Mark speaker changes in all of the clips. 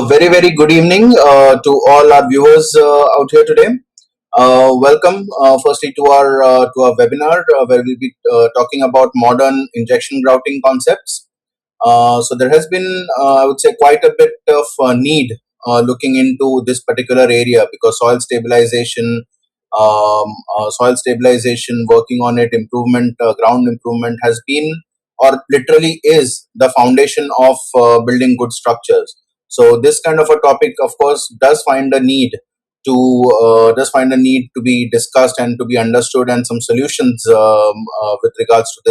Speaker 1: Very good evening to all our viewers out here today. Welcome, firstly, to our webinar where we'll be talking about modern injection grouting concepts. So there has been, I would say, quite a bit of need looking into this particular area, because soil stabilization, working on it, improvement, ground improvement has been, or literally is, the foundation of building good structures. So this kind of a topic, of course, does find a need to be discussed and to be understood, and some solutions with regards to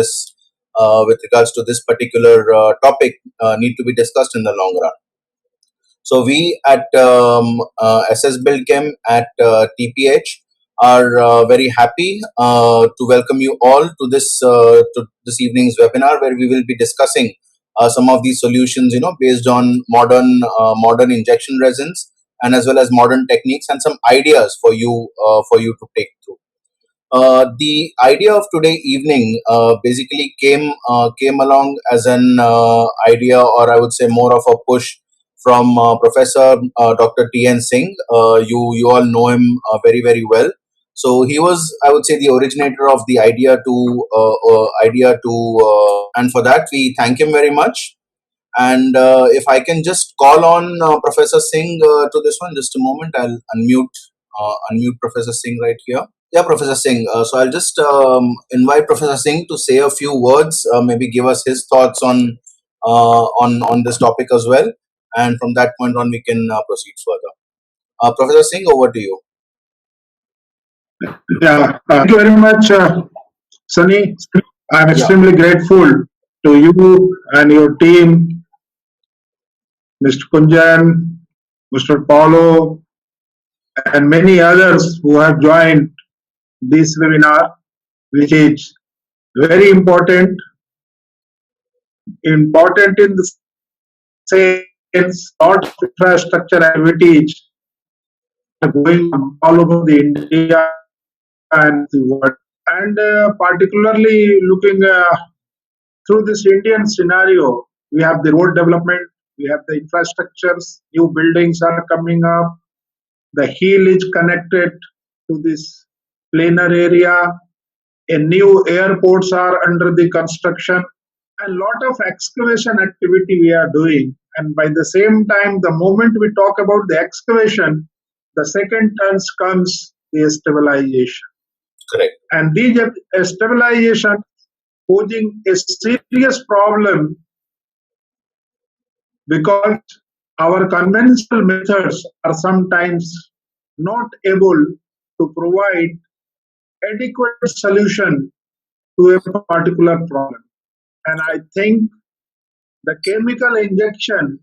Speaker 1: this particular topic need to be discussed in the long run. So we at SS Build Chem at TPH are very happy to welcome you all to this evening's webinar, where we will be discussing some of these solutions, based on modern injection resins, and as well as modern techniques, and some ideas for you to take through. The idea of today evening basically came along as an idea, or I would say more of a push from Professor Dr. T.N. Singh. You all know him very well. So he was, I would say, the originator of the idea and for that we thank him very much. And if I can just call on Professor Singh to this one, just a moment, I'll unmute Professor Singh right here. Yeah, Professor Singh. So I'll just invite Professor Singh to say a few words, maybe give us his thoughts on this topic as well, and from that point on we can proceed further. Professor Singh, over to you.
Speaker 2: Yeah, thank you very much, Sunny. I'm extremely grateful to you and your team, Mr. Kunjan, Mr. Paulo, and many others who have joined this webinar, which is very important in the sense lot of infrastructure activities are going on all over the India and the world. And particularly looking through this Indian scenario, we have the road development, we have the infrastructures, new buildings are coming up, the hill is connected to this planar area, and new airports are under the construction, and lot of excavation activity we are doing. And by the same time, the moment we talk about the excavation, the second turns comes the stabilization.
Speaker 1: Correct.
Speaker 2: And these stabilization posing a serious problem, because our conventional methods are sometimes not able to provide adequate solution to a particular problem. And I think the chemical injection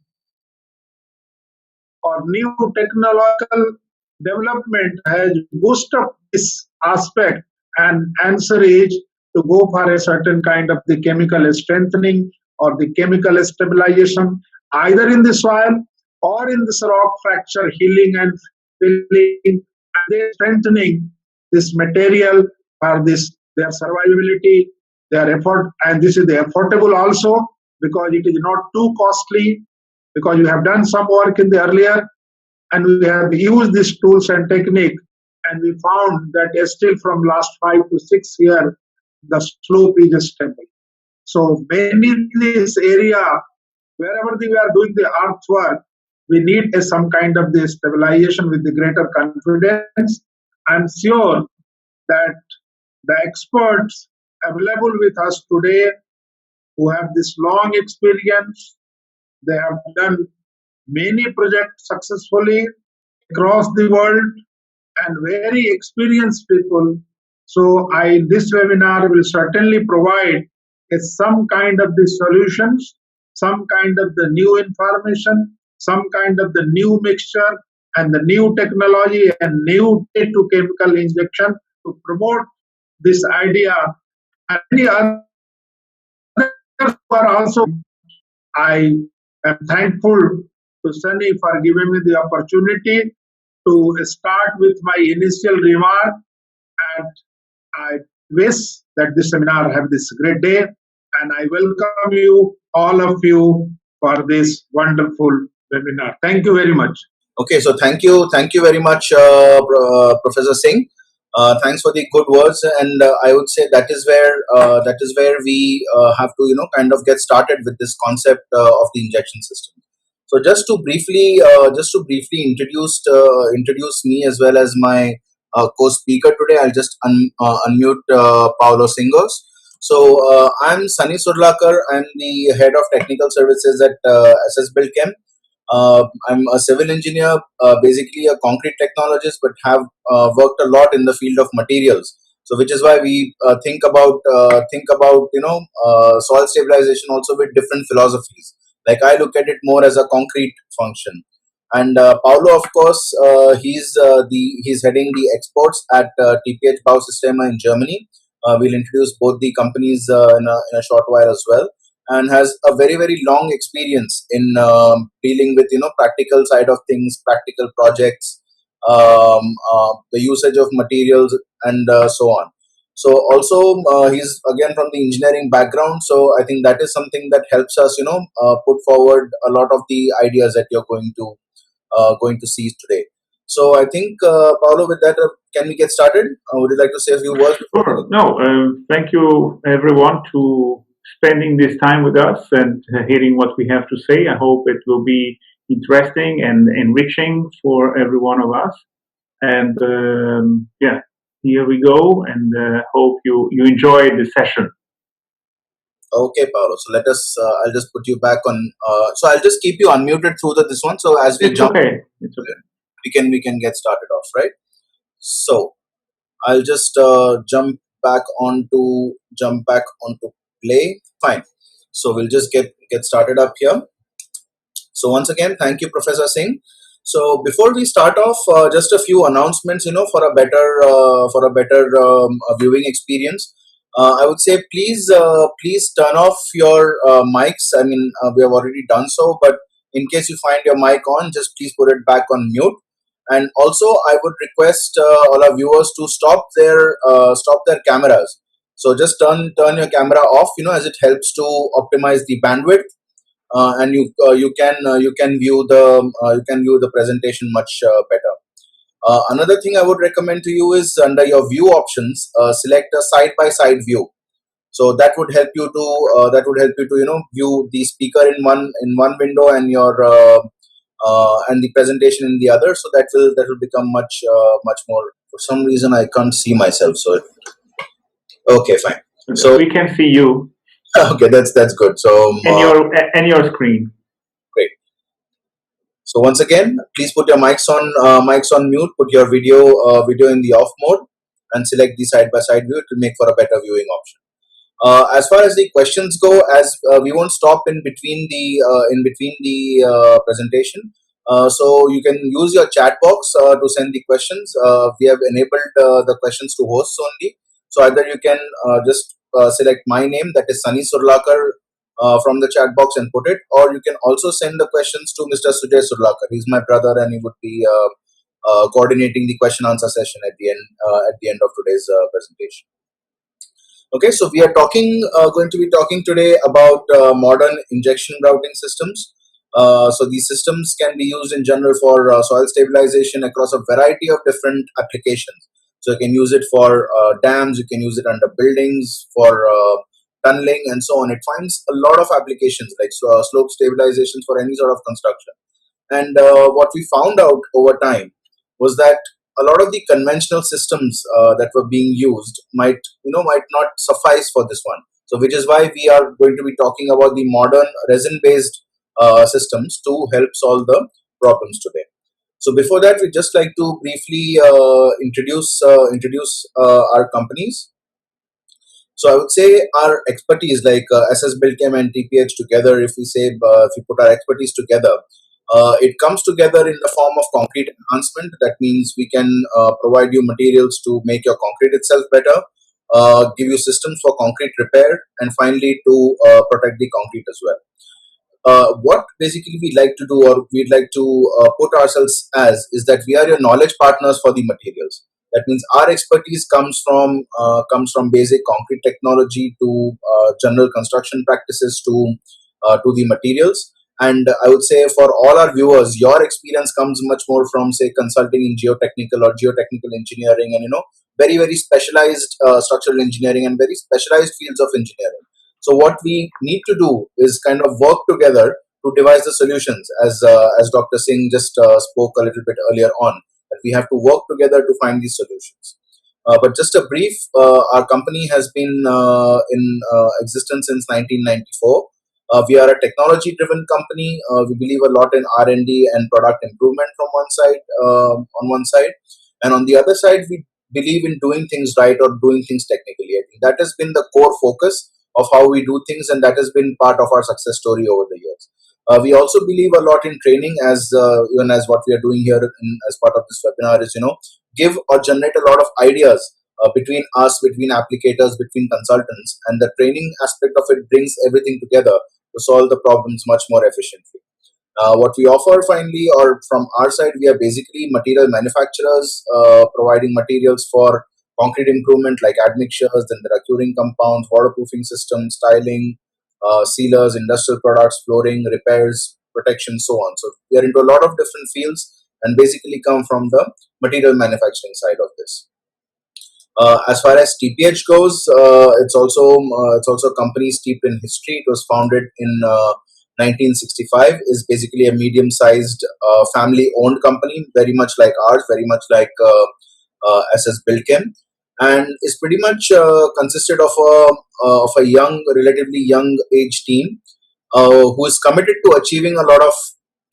Speaker 2: or new technological development has boosted up this aspect, and answer is to go for a certain kind of the chemical strengthening or the chemical stabilization, either in the soil or in this rock fracture healing and filling, and strengthening this material for their survivability, their effort, and this is the affordable also, because it is not too costly, because you have done some work in the earlier, and we have used these tools and technique, and we found that still from last 5 to 6 years, the slope is stable. So many in this area, wherever we are doing the earthwork, we need some kind of the stabilization with the greater confidence. I'm sure that the experts available with us today, who have this long experience, they have done many projects successfully across the world, and very experienced people. So this webinar will certainly provide some kind of the solutions, some kind of the new information, some kind of the new mixture, and the new technology and new to chemical injection to promote this idea. And many others are also. I am thankful to Sunny for giving me the opportunity to start with my initial remark, and I wish that this seminar have this great day, and I welcome you, all of you, for this wonderful webinar. Thank you very much.
Speaker 1: Okay, so thank you very much, Professor Singh. Thanks for the good words, and I would say that is where we have to kind of get started with this concept of the injection system. So just to briefly introduce me as well as my co-speaker today. I'll just unmute Paulo Tsingos. So I'm Sunny Surlaker. I'm the head of technical services at SS Build Chem. I'm a civil engineer, basically a concrete technologist, but have worked a lot in the field of materials. So, which is why we think about soil stabilization also with different philosophies. Like I look at it more as a concrete function. And Paulo, of course, he's heading the exports at TPH Bausysteme in Germany. We'll introduce both the companies in a short while as well, and has a very long experience in dealing with practical side of things, practical projects, the usage of materials, and so on. So also he's again from the engineering background, so I think that is something that helps us put forward a lot of the ideas that you're going to see today. So I think Paulo, with that, can we get started? Would you like to say a few words?
Speaker 3: Sure. No, thank you everyone to spending this time with us and hearing what we have to say. I hope it will be interesting and enriching for every one of us. And yeah, here we go, and hope you enjoy the session.
Speaker 1: Okay, Paulo. So let us. I'll just put you back on. So I'll just keep you unmuted through this one. So as we
Speaker 3: It's
Speaker 1: jump,
Speaker 3: okay. It's okay.
Speaker 1: we can get started off, right? So I'll just jump back onto play. Fine. So we'll just get started up here. So once again, thank you, Professor Singh. So before we start off, just a few announcements, for a better viewing experience. I would say please turn off your mics. I mean, we have already done so, but in case you find your mic on, just please put it back on mute. And also, I would request all our viewers to stop their cameras. So just turn your camera off, as it helps to optimize the bandwidth, and you can view the presentation much better. Another thing I would recommend to you is under your view options, select a side by side view. So that would help you to view the speaker in one window and your and the presentation in the other. So that will become much more. For some reason, I can't see myself. So okay, fine.
Speaker 3: So we can see you.
Speaker 1: Okay, that's good. So
Speaker 3: and your screen.
Speaker 1: Great. So once again, please put your mics on mute. Put your video in the off mode, and select the side by side view to make for a better viewing option. As far as the questions go, as we won't stop in between the presentation, so you can use your chat box to send the questions. We have enabled the questions to hosts only. So either you can just select my name, that is Sunny Surlaker, from the chat box and put it, or you can also send the questions to Mr. Sujay Surlaker. He's my brother, and he would be coordinating the question answer session at the end of today's presentation. Okay, so we are going to be talking today about modern injection grouting systems. So these systems can be used in general for soil stabilization across a variety of different applications. So you can use it for dams, you can use it under buildings, for tunneling, and so on. It finds a lot of applications like slope stabilization for any sort of construction. And what we found out over time was that a lot of the conventional systems that were being used might not suffice for this one. So which is why we are going to be talking about the modern resin based systems to help solve the problems today. So before that, we just like to briefly introduce our companies. So I would say our expertise, like SS Build Chem and TPH together, if we put our expertise together, it comes together in the form of concrete enhancement. That means we can provide you materials to make your concrete itself better, give you systems for concrete repair, and finally to protect the concrete as well. What basically we'd like to do, or we'd like to put ourselves as, is that we are your knowledge partners for the materials. That means our expertise comes from basic concrete technology to general construction practices to the materials. And I would say for all our viewers, your experience comes much more from, say, consulting in geotechnical or geotechnical engineering, and very very specialized structural engineering and very specialized fields of engineering. So what we need to do is kind of work together to devise the solutions, as Dr. Singh just spoke a little bit earlier on, that we have to work together to find these solutions. But just a brief, our company has been in existence since 1994. We are a technology-driven company. We believe a lot in R&D and product improvement from one side, and on the other side, we believe in doing things right or doing things technically. I think that has been the core focus of how we do things, and that has been part of our success story over the years. We also believe a lot in training, as even as what we are doing here as part of this webinar is, give or generate a lot of ideas between us, between applicators, between consultants, and the training aspect of it brings everything together to solve the problems much more efficiently. What we offer finally, or from our side, we are basically material manufacturers, providing materials for concrete improvement like admixtures, then there are curing compounds, waterproofing systems, tiling, sealers, industrial products, flooring, repairs, protection, so on. So we are into a lot of different fields and basically come from the material manufacturing side of this. As far as TPH goes, it's also a company steeped in history. It was founded in 1965. Is basically a medium-sized family-owned company, very much like ours, very much like SS Buildchem, and is pretty much consisted of a relatively young age team who is committed to achieving a lot of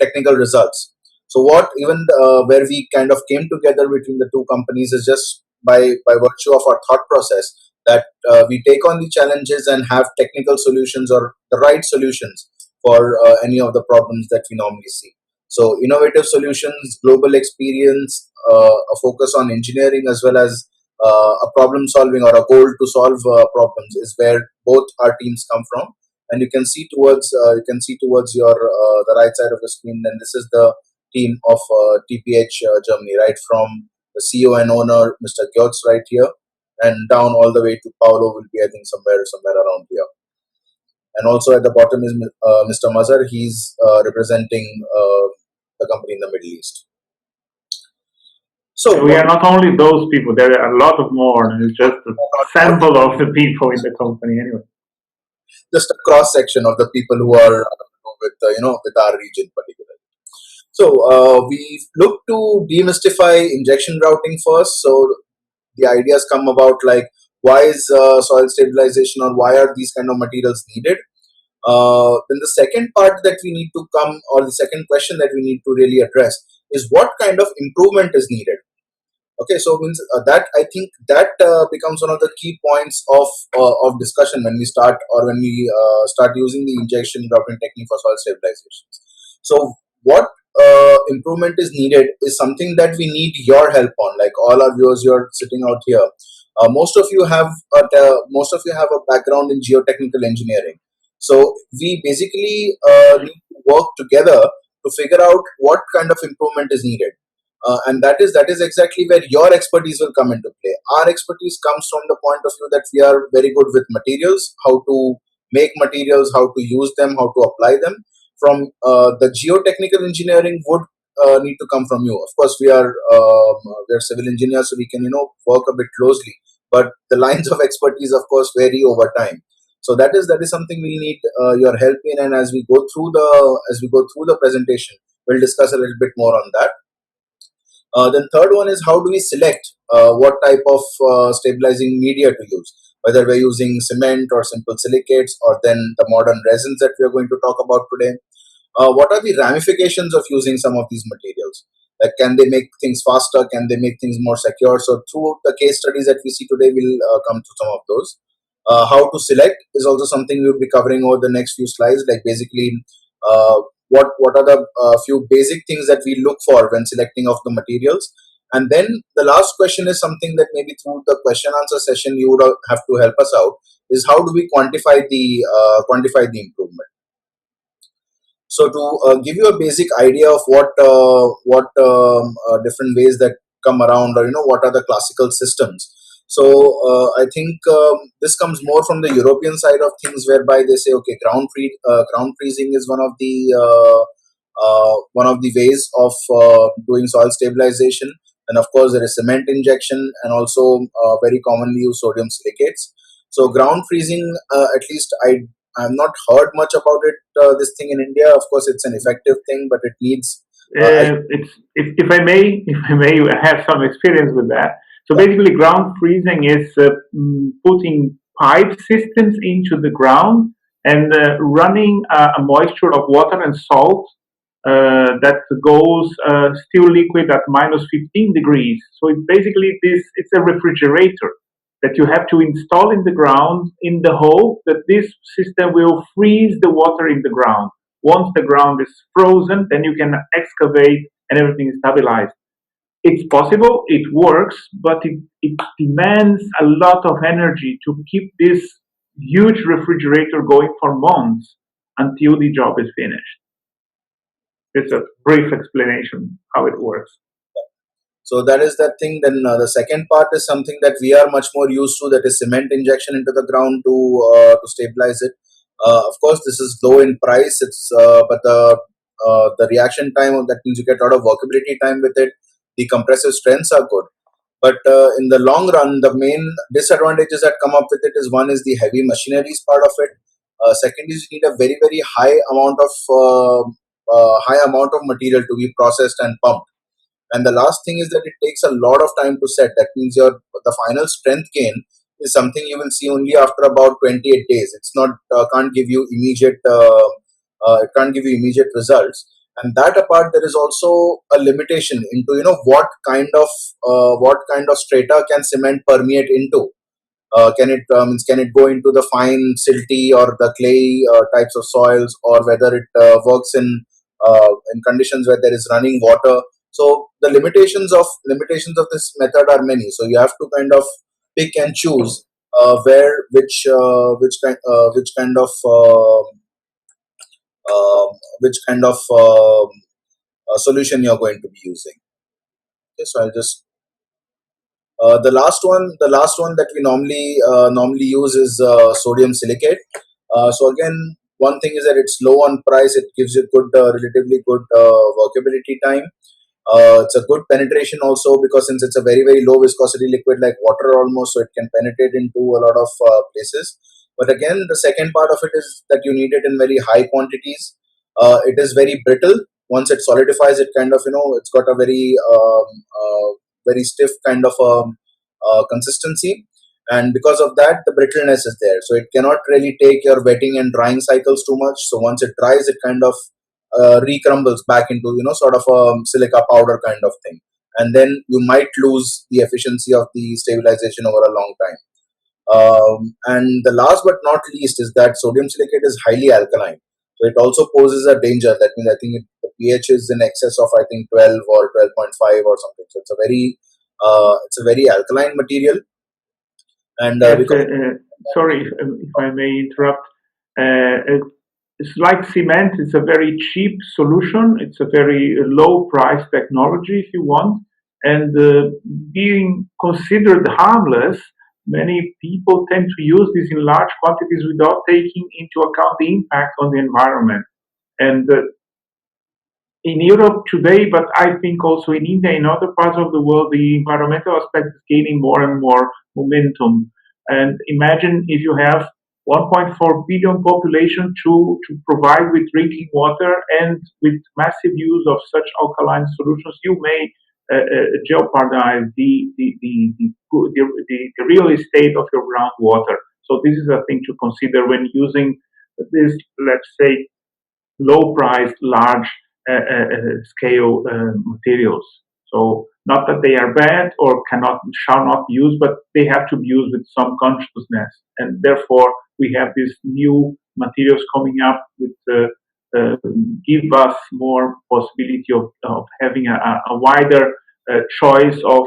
Speaker 1: technical results. So what even where we kind of came together between the two companies is just by virtue of our thought process that we take on the challenges and have technical solutions or the right solutions for any of the problems that we normally see. So innovative solutions, global experience, a focus on engineering as well as a problem solving or a goal to solve problems is where both our teams come from. And you can see towards your the right side of the screen. Then this is the team of TPH Germany, right from the CEO and owner, Mr. Gyotz, right here, and down all the way to Paulo will be, I think, somewhere around here. And also at the bottom is Mr. Mazhar. He's representing the company in the Middle East.
Speaker 3: So we are not only those people. There are a lot of more. It's just a sample of the people in the company, anyway.
Speaker 1: Just a cross section of the people who are with our region particularly. So we look to demystify injection grouting first. So the ideas come about like why is soil stabilization or why are these kind of materials needed? Then the second part that we need to come, or the second question that we need to really address is what kind of improvement is needed. Okay, so means that I think that becomes one of the key points of discussion when we start start using the injection grouting technique for soil stabilization. So what improvement is needed is something that we need your help on. Like all our viewers, you're sitting out here. Most of you have a background in geotechnical engineering. So we basically need to work together to figure out what kind of improvement is needed. And that is exactly where your expertise will come into play. Our expertise comes from the point of view that we are very good with materials, how to make materials, how to use them, how to apply them. From the geotechnical engineering would need to come from you. Of course, we are civil engineers, so we can work a bit closely. But the lines of expertise, of course, vary over time. So that is something we need your help in. And as we go through the presentation, we'll discuss a little bit more on that. Then third one is how do we select what type of stabilizing media to use, whether we're using cement or simple silicates or then the modern resins that we're going to talk about today. What are the ramifications of using some of these materials? Like, can they make things faster? Can they make things more secure? So through the case studies that we see today, we'll come to some of those. How to select is also something we'll be covering over the next few slides, like basically what are the few basic things that we look for when selecting of the materials. And then the last question is something that maybe through the question answer session you would have to help us out, is how do we quantify the improvement. So to give you a basic idea of what different ways that come around, or what are the classical systems. So I think this comes more from the European side of things, whereby they say, okay, ground freezing is one of the ways of doing soil stabilization. And of course, there is cement injection, and also very commonly used sodium silicates. So ground freezing, at least I'm not heard much about it. This thing in India, of course, it's an effective thing, but it needs.
Speaker 3: It's if I may, I have some experience with that. So basically, ground freezing is putting pipe systems into the ground and running a moisture of water and salt that goes still liquid at minus 15 degrees. So it's basically it's a refrigerator that you have to install in the ground in the hope that this system will freeze the water in the ground. Once the ground is frozen, then you can excavate and everything is stabilized. It's possible, it works, but it demands a lot of energy to keep this huge refrigerator going for months until the job is finished. It's a brief explanation how it works.
Speaker 1: So that is that thing. Then the second part is something that we are much more used to, that is cement injection into the ground to stabilize it. Of course, this is low in price. It's but the reaction time, that means you get a lot of workability time with it. The compressive strengths are good, but in the long run, the main disadvantages that come up with it is, one is the heavy machineries part of it. Second is you need a very very high amount of material to be processed and pumped. And the last thing is that it takes a lot of time to set. That means the final strength gain is something you will see only after about 28 days. It's not can't give you immediate it can't give you immediate results. And that apart, there is also a limitation into what kind of strata can cement permeate into. Can it go into the fine silty or the clay types of soils, or whether it works in conditions where there is running water. So the limitations of this method are many. So you have to kind of pick and choose where which kind of solution you're going to be using. Okay, so I'll just the last one that we normally use is sodium silicate. So again, one thing is that it's low on price. It gives you relatively good workability time. It's a good penetration also, because since it's a very very low viscosity liquid like water almost, so it can penetrate into a lot of places. But again, the second part of it is that you need it in very high quantities. It is very brittle. Once it solidifies, it kind of it's got a very stiff kind of consistency, and because of that, the brittleness is there. So it cannot really take your wetting and drying cycles too much. So once it dries, it kind of recrumbles back into sort of a silica powder kind of thing, and then you might lose the efficiency of the stabilization over a long time. And the last but not least is that sodium silicate is highly alkaline, so it also poses a danger. That means I think the pH is in excess of, I think, 12 or 12.5 or something. So it's a very alkaline material. And
Speaker 3: yes, sorry if I may interrupt. It's like cement. It's a very cheap solution. It's a very low price technology, if you want, and being considered harmless, many people tend to use this in large quantities without taking into account the impact on the environment. And in Europe today, but I think also in India, in other parts of the world, the environmental aspect is gaining more and more momentum. And imagine if you have 1.4 billion population to provide with drinking water, and with massive use of such alkaline solutions, you may jeopardize the real estate of your groundwater. So this is a thing to consider when using this, let's say, low priced, large scale materials. So not that they are bad or shall not be used, but they have to be used with some consciousness. And therefore, we have these new materials coming up with give us more possibility of having a wider choice of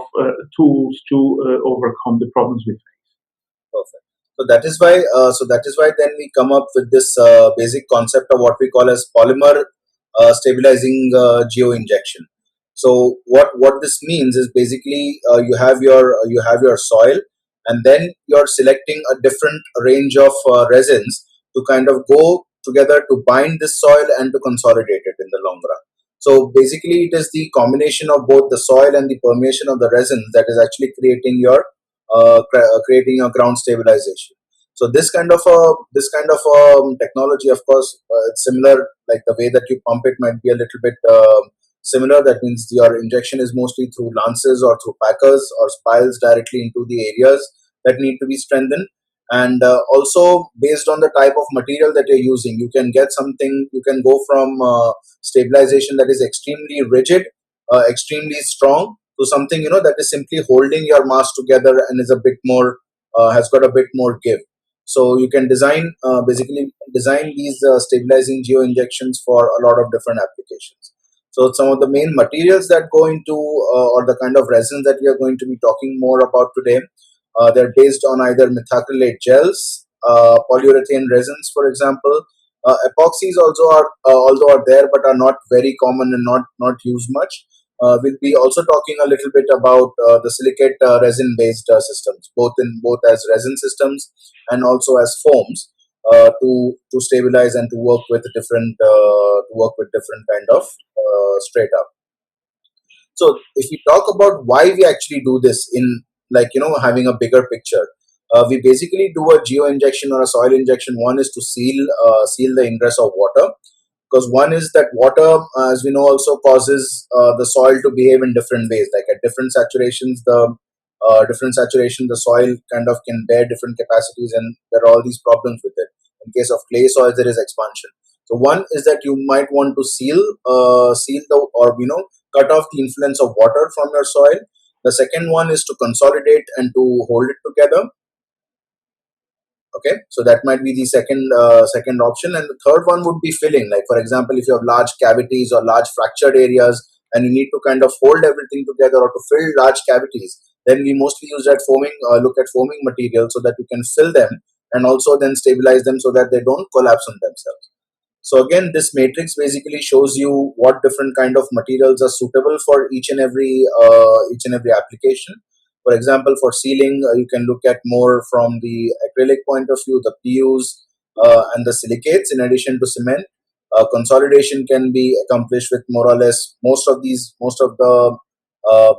Speaker 3: tools to overcome the problems we face.
Speaker 1: Perfect. So that is why then we come up with this basic concept of what we call as polymer stabilizing geo-injection. So what this means is basically you have your soil, and then you're selecting a different range of resins to kind of go together to bind this soil and to consolidate it in the long run. So basically, it is the combination of both the soil and the permeation of the resins that is actually creating your ground stabilization. So this kind of technology, of course, it's similar. Like the way that you pump it might be a little bit similar. That means your injection is mostly through lances or through packers or spiles directly into the areas that need to be strengthened. And also based on the type of material that you're using, you can get something. You can go from stabilization that is extremely rigid, extremely strong, to something that is simply holding your mass together and is a bit more has got a bit more give. So you can basically design these stabilizing geo injections for a lot of different applications. So some of the main materials that go into or the kind of resins that we are going to be talking more about today, they're based on either methacrylate gels, polyurethane resins, for example. Epoxies also are although are there, but are not very common and not used much. We'll be also talking a little bit about the silicate resin based systems, both as resin systems and also as foams, to stabilize and to work with different kind of strata. So if we talk about why we actually do this in, like, having a bigger picture, we basically do a geo injection or a soil injection. One is to seal the ingress of water, because one is that water, as we know, also causes the soil to behave in different ways. Like at different saturation, the soil kind of can bear different capacities, and there are all these problems with it. In case of clay soil, there is expansion. So one is that you might want to seal the, or cut off the influence of water from your soil. The second one is to consolidate and to hold it together. Okay, so that might be the second option, and the third one would be filling. Like for example, if you have large cavities or large fractured areas, and you need to kind of hold everything together or to fill large cavities, then we mostly use that look at foaming material, so that we can fill them and also then stabilize them so that they don't collapse on themselves. So again, this matrix basically shows you what different kind of materials are suitable for each and every application. For example, for sealing, you can look at more from the acrylic point of view, the PUs and the silicates, in addition to cement. Consolidation can be accomplished with more or less most of the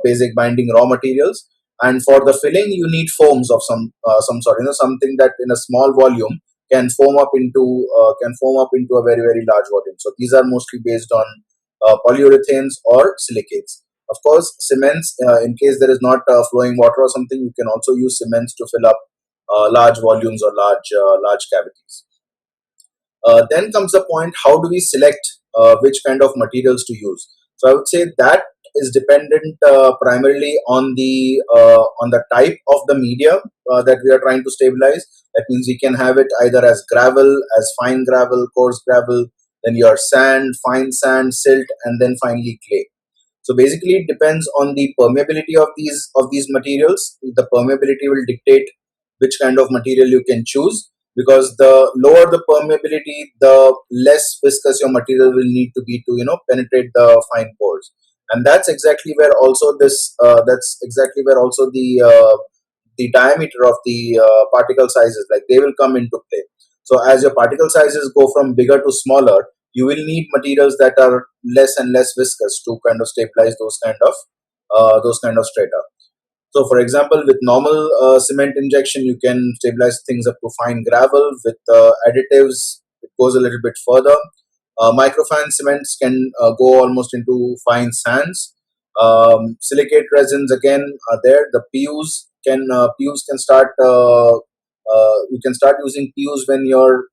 Speaker 1: basic binding raw materials. And for the filling, you need foams of some sort, something that in a small volume can form up into a very very large volume. So these are mostly based on polyurethanes or silicates. Of course, cements, in case there is not flowing water or something, you can also use cements to fill up large volumes or large cavities. Then comes the point: how do we select which kind of materials to use? So I would say that is dependent primarily on the type of the media that we are trying to stabilize. That means we can have it either as gravel, as fine gravel, coarse gravel, then your sand, fine sand, silt, and then finally clay. So basically, it depends on the permeability of these materials. The permeability will dictate which kind of material you can choose, because the lower the permeability, the less viscous your material will need to be to penetrate the fine pores. And that's exactly where also the diameter of the particle sizes, like, they will come into play. So as your particle sizes go from bigger to smaller, you will need materials that are less and less viscous to kind of stabilize those kind of strata. So for example, with normal cement injection, you can stabilize things up to fine gravel. With additives, it goes a little bit further. Microfine cements can go almost into fine sands. Silicate resins again are there. The PUs can start. You can start using PUs when your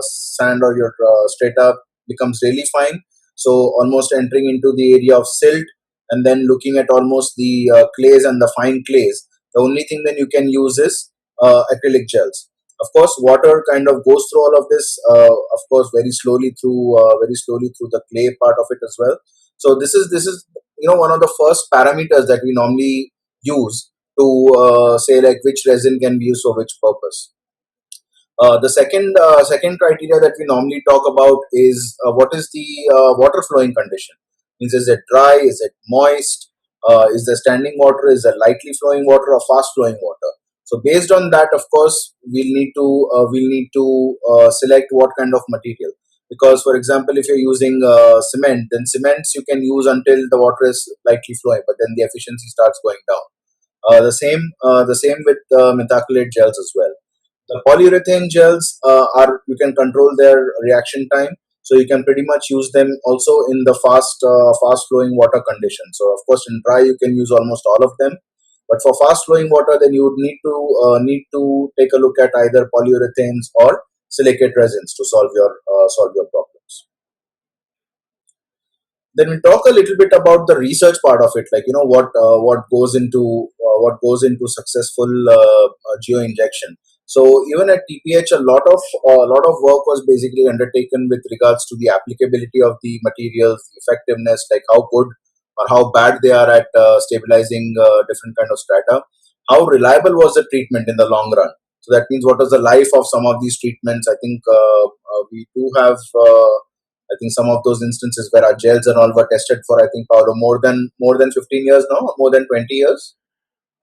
Speaker 1: sand or your strata becomes really fine. So almost entering into the area of silt, and then looking at almost the clays and the fine clays. The only thing then you can use is acrylic gels. Of course, water kind of goes through all of this. Of course, very slowly through the clay part of it as well. So this is one of the first parameters that we normally use to say, like, which resin can be used for which purpose. The second criteria that we normally talk about is what is the water flowing condition. Means, is it dry? Is it moist? Is there standing water? Is there lightly flowing water or fast flowing water? So based on that, of course, we'll need to select what kind of material. Because, for example, if you're using cement, then cements you can use until the water is lightly flowing, but then the efficiency starts going down. The same with methacrylate gels as well. The polyurethane gels are, you can control their reaction time, so you can pretty much use them also in the fast flowing water conditions. So of course in dry you can use almost all of them, but for fast flowing water then you would need to take a look at either polyurethanes or silicate resins to solve your problems. Then we talk a little bit about the research part of it, like what goes into successful geoinjection. So even at TPH, a lot of work was basically undertaken with regards to the applicability of the materials, the effectiveness, like how good or how bad they are at stabilizing different kind of strata. How reliable was the treatment in the long run? So that means what was the life of some of these treatments? I think we do have. I think some of those instances where our gels and all were tested for, I think, Paulo, more than 15 years now, or more than 20 years.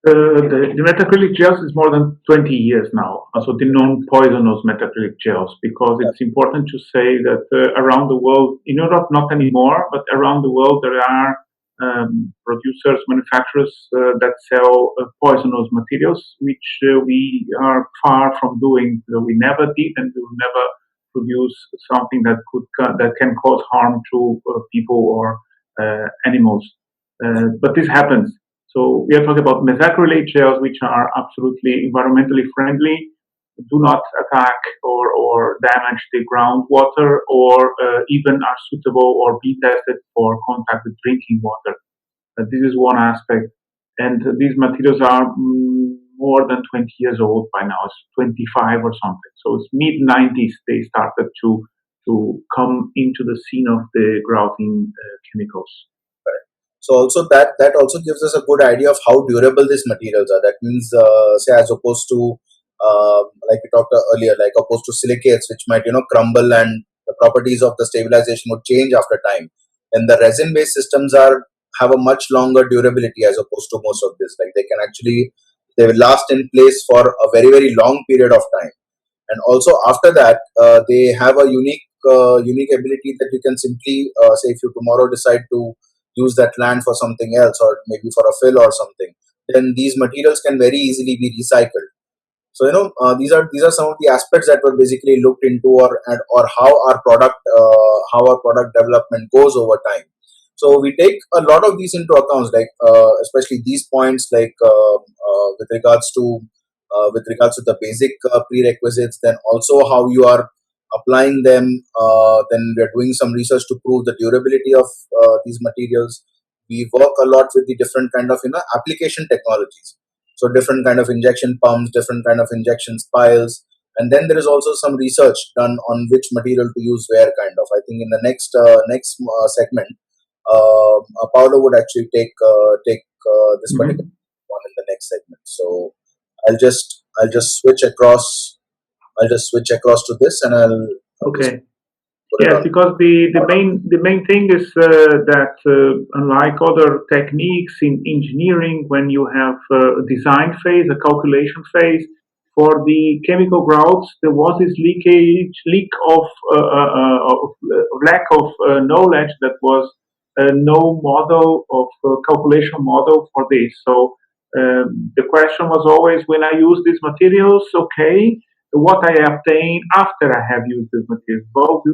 Speaker 3: The methacrylic gels is more than 20 years now, also the non-poisonous methacrylic gels, because it's important to say that around the world, in Europe not anymore, but around the world there are producers, manufacturers that sell poisonous materials, which we are far from doing. We never did, and we will never produce something that can cause harm to people or animals. But this happens. So we are talking about methacrylate gels, which are absolutely environmentally friendly, do not attack or damage the groundwater, or even are suitable or be tested for contact with drinking water. This is one aspect. And these materials are more than 20 years old by now. It's 25 or something. So it's mid-90s they started to come into the scene of the grouting chemicals.
Speaker 1: So also that also gives us a good idea of how durable these materials are. That means, say, as opposed to like we talked earlier, like opposed to silicates, which might crumble and the properties of the stabilization would change after time. And the resin-based systems have a much longer durability as opposed to most of this. Like they will last in place for a very long period of time. And also after that, they have a unique ability that you can simply say, if you tomorrow decide to use that land for something else, or maybe for a fill or something, then these materials can very easily be recycled. So these are some of the aspects that were basically looked into, or how our product development goes over time. So we take a lot of these into accounts, like especially these points, like with regards to the basic prerequisites, then also how you are applying them. Then we are doing some research to prove the durability of these materials. We work a lot with the different kind of application technologies. So different kind of injection pumps, different kind of injection spiles, and then there is also some research done on which material to use where, kind of. I think in the next segment, Paulo would actually take this particular one in the next segment. So I'll just switch across. I'll just switch across to this, and I'll
Speaker 3: okay. Yes, because the main thing is that unlike other techniques in engineering, when you have a design phase, a calculation phase, for the chemical grouts, there was this leak of lack of knowledge. That was no model of calculation model for this. So the question was always, when I use these materials, okay, what I obtain after I have used this material,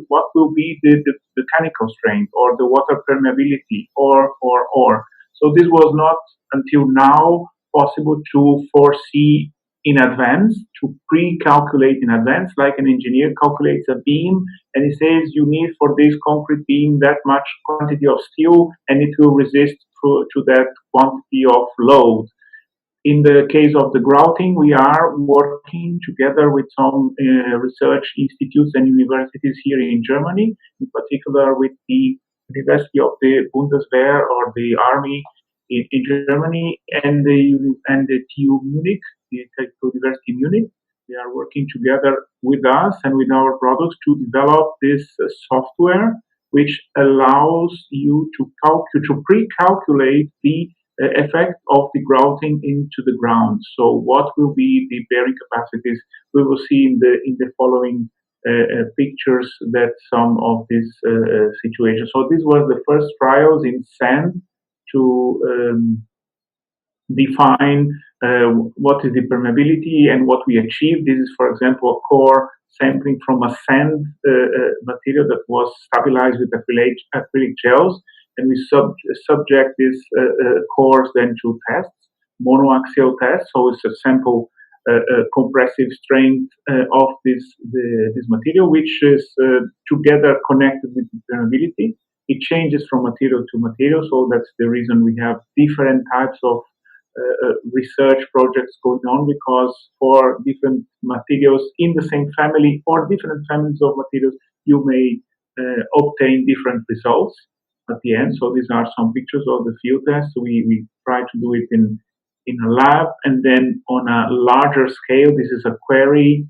Speaker 3: what will be the mechanical strength or the water permeability or. So this was not until now possible to foresee in advance, to pre-calculate in advance, like an engineer calculates a beam and he says you need for this concrete beam that much quantity of steel and it will resist to that quantity of load. In the case of the grouting, we are working together with some research institutes and universities here in Germany, in particular with the University of the Bundeswehr or the Army in Germany, and the TU Munich, the Technical University Munich. They are working together with us and with our products to develop this software, which allows you to pre-calculate the effect of the grouting into the ground. So what will be the bearing capacities? We will see in the following pictures that some of these situations. So this was the first trials in sand to define what is the permeability and what we achieved. This is, for example, a core sampling from a sand material that was stabilized with acrylic gels, and we subject these cores then to tests, monoaxial tests. So it's a sample compressive strength of this material, which is together connected with the permeability. It changes from material to material, so that's the reason we have different types of research projects going on, because for different materials in the same family or different families of materials, you may obtain different results at the end. So these are some pictures of the field tests. We try to do it in a lab, and then on a larger scale, this is a quarry,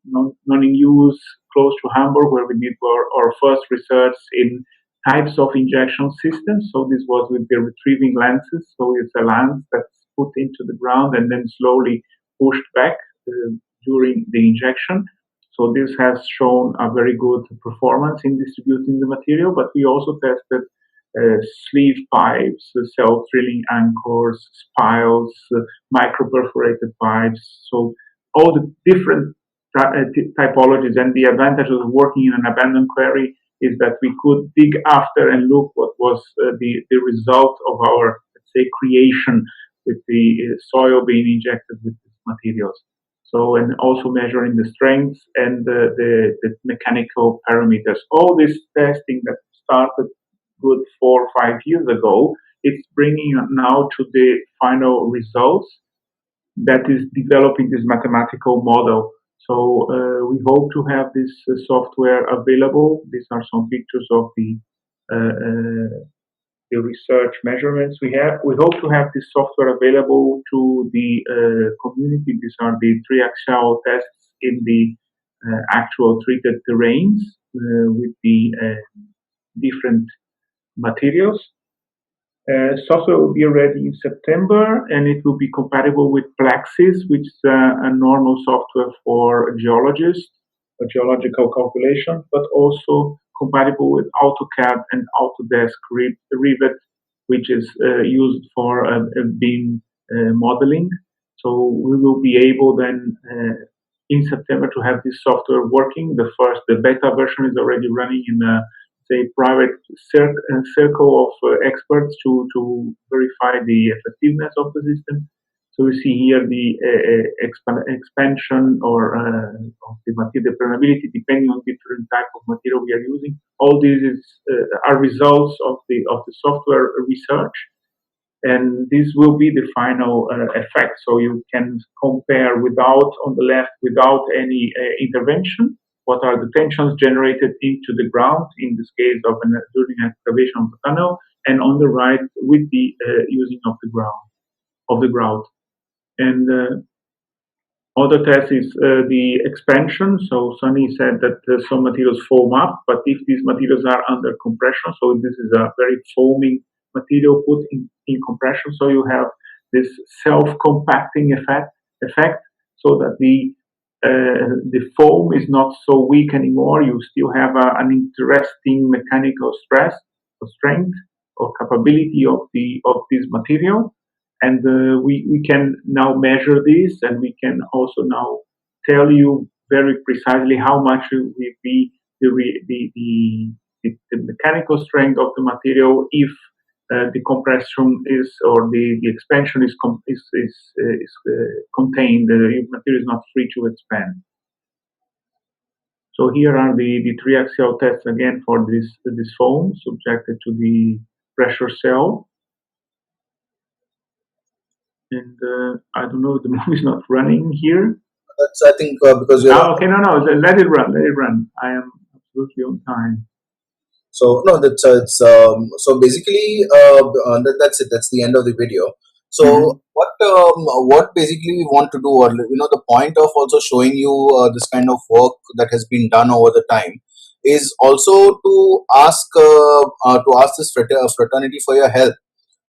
Speaker 3: non in use, close to Hamburg, where we did our first research in types of injection systems. So this was with the retrieving lenses. So it's a lens that's put into the ground and then slowly pushed back during the injection. So this has shown a very good performance in distributing the material, but we also tested sleeve pipes, self-drilling anchors, spiles, micro-perforated pipes. So all the different typologies, and the advantage of working in an abandoned quarry is that we could dig after and look what was the result of our, let's say, creation with the soil being injected with these materials. So, and also measuring the strength and the mechanical parameters. All this testing that started good 4 or 5 years ago, it's bringing now to the final results that is developing this mathematical model. So we hope to have this software available. These are some pictures of the research measurements we have. We hope to have this software available to the community. These are the triaxial tests in the actual treated terrains with the different materials. Software will be ready in September, and it will be compatible with Plaxis, which is a normal software for geologists, for geological calculation, but also compatible with AutoCAD and Autodesk Revit, which is used for beam modeling. So we will be able then in September to have this software working. The beta version is already running in a private circle of experts to verify the effectiveness of the system. So we see here the expansion or of the material permeability depending on different type of material we are using. All these are results of the software research, and this will be the final effect. So you can compare on the left without any intervention. What are the tensions generated into the ground in this case during excavation of the tunnel, and on the right with the using of the grout. And other test is the expansion. So Sunny said that some materials foam up, but if these materials are under compression, so this is a very foaming material put in compression, so you have this self-compacting effect, so that the foam is not so weak anymore. You still have an interesting mechanical stress or strength or capability of this material, and we can now measure this, and we can also now tell you very precisely how much will be the mechanical strength of the material if the compression or the expansion is contained. The material is not free to expand. So here are the triaxial tests again for this foam subjected to the pressure cell. And I don't know, the movie is not running here.
Speaker 1: That's, I think, because you're.
Speaker 3: Okay, no, let it run. I am absolutely on time.
Speaker 1: So no, that's it's so basically that's it. That's the end of the video. So what basically we want to do, or the point of also showing you this kind of work that has been done over the time, is also to ask this fraternity for your help.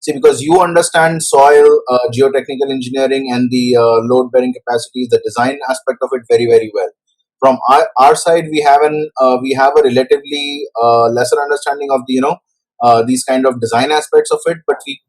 Speaker 1: See, because you understand soil, geotechnical engineering, and the load bearing capacities, the design aspect of it very, very well. From our side, we have a relatively lesser understanding of the these kind of design aspects of it, but we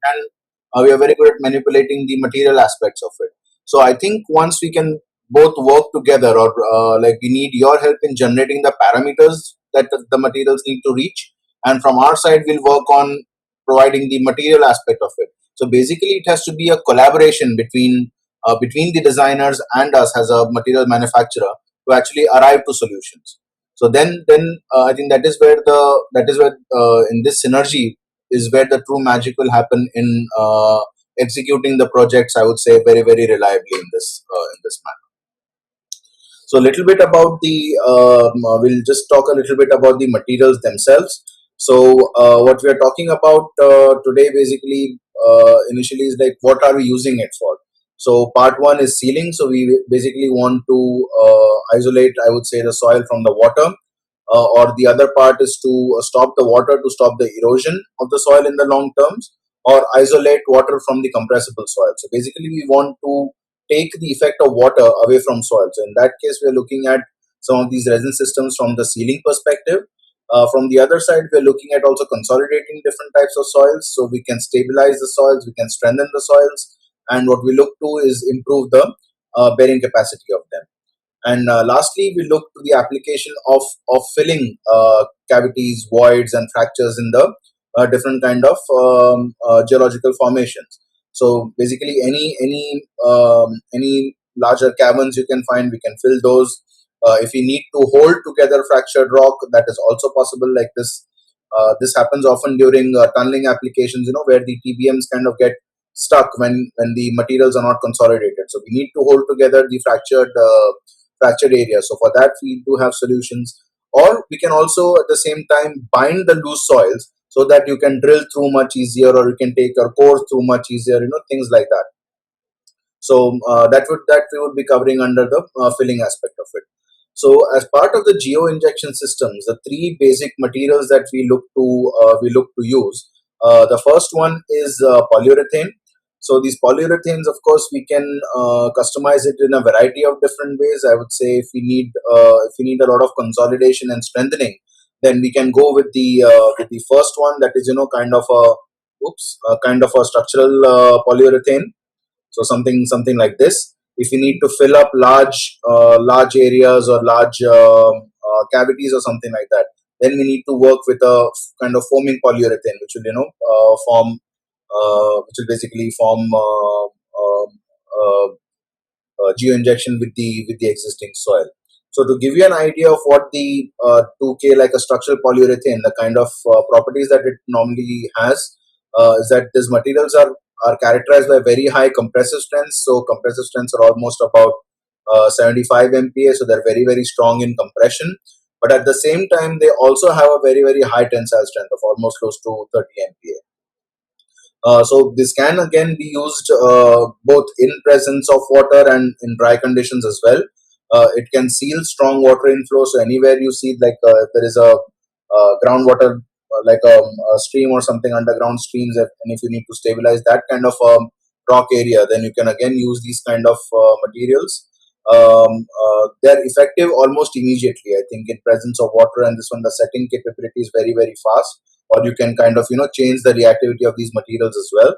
Speaker 1: are very good at manipulating the material aspects of it. So I think once we can both work together, or like we need your help in generating the parameters that the materials need to reach, and from our side we'll work on providing the material aspect of it. So basically, it has to be a collaboration between the designers and us as a material manufacturer to actually arrive to solutions. So then I think that is where in this synergy is where the true magic will happen in executing the projects. I would say very, very reliably in this manner. So a little bit about we'll just talk a little bit about the materials themselves. So what we are talking about today basically initially is like what are we using it for. So part one is sealing. So we basically want to isolate, I would say, the soil from the water, or the other part is to stop the water, to stop the erosion of the soil in the long terms, or isolate water from the compressible soil. So basically we want to take the effect of water away from soil. So in that case, we are looking at some of these resin systems from the sealing perspective. From the other side, we are looking at also consolidating different types of soils, so we can stabilize the soils, we can strengthen the soils, and what we look to is improve the bearing capacity of them. And lastly, we look to the application of filling cavities, voids, and fractures in the different kind of geological formations. So basically, any larger caverns you can find, we can fill those. If we need to hold together fractured rock, that is also possible. Like this, this happens often during tunneling applications, where the TBMs kind of get stuck when the materials are not consolidated. So we need to hold together the fractured area. So for that, we do have solutions. Or we can also at the same time bind the loose soils so that you can drill through much easier, or you can take your core through much easier, things like that. So that we would be covering under the filling aspect of it. So as part of the geo injection systems, the three basic materials that we look to use. The first one is polyurethane. So these polyurethanes, of course, we can customize it in a variety of different ways. I would say if we need a lot of consolidation and strengthening, then we can go with the first one, that is kind of a structural polyurethane. So something like this. If you need to fill up large areas or large cavities or something like that, then we need to work with a kind of foaming polyurethane, which will which will basically form geoinjection with the existing soil. So to give you an idea of what the 2K, like a structural polyurethane, the kind of properties that it normally has, is that these materials are characterized by very high compressive strengths. So compressive strengths are almost about 75 MPa, so they're very, very strong in compression. But at the same time, they also have a very, very high tensile strength of almost close to 30 MPa. So this can again be used both in presence of water and in dry conditions as well. It can seal strong water inflow. So anywhere you see, like if there is a groundwater, like a stream or something, underground streams, and if you need to stabilize that kind of rock area, then you can again use these kind of materials. They're effective almost immediately, I think, in presence of water, and this one, the setting capability is very, very fast, or you can kind of change the reactivity of these materials as well,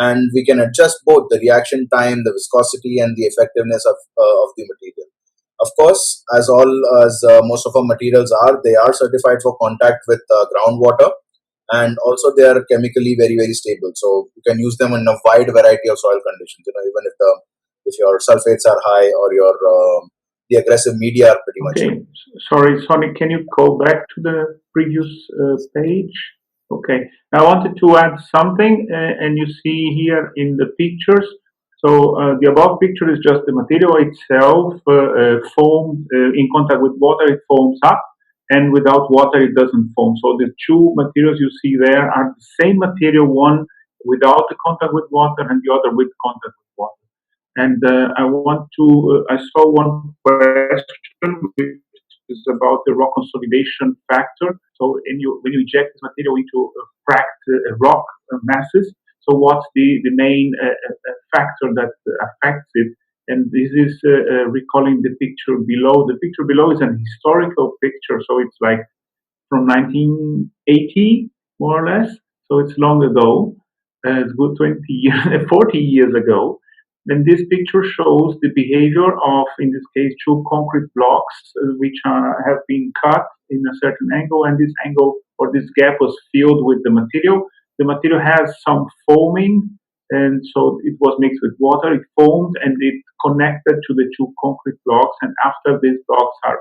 Speaker 1: and we can adjust both the reaction time, the viscosity, and the effectiveness of the material. Of course, as most of our materials are, they are certified for contact with groundwater, and also they are chemically very, very stable, so you can use them in a wide variety of soil conditions, even if your sulfates are high, or your the aggressive media are pretty much.
Speaker 3: Okay, sorry, Sonny, can you go back to the previous page? Okay, I wanted to add something, and you see here in the pictures. So the above picture is just the material itself, foam in contact with water, it foams up, and without water, it doesn't foam. So the two materials you see there are the same material, one without the contact with water, and the other with contact with water. And I saw one question which is about the rock consolidation factor. So when you inject this material into cracked rock masses, So what's the main factor that affects it? And this is recalling the picture below. The picture below is an historical picture, so it's like from 1980, more or less. So it's long ago. It's good 20 years, 40 years ago. And this picture shows the behavior of, in this case, two concrete blocks, which have been cut in a certain angle, and this angle or this gap was filled with the material. The material has some foaming, and so it was mixed with water. It foamed and it connected to the two concrete blocks. And after these blocks are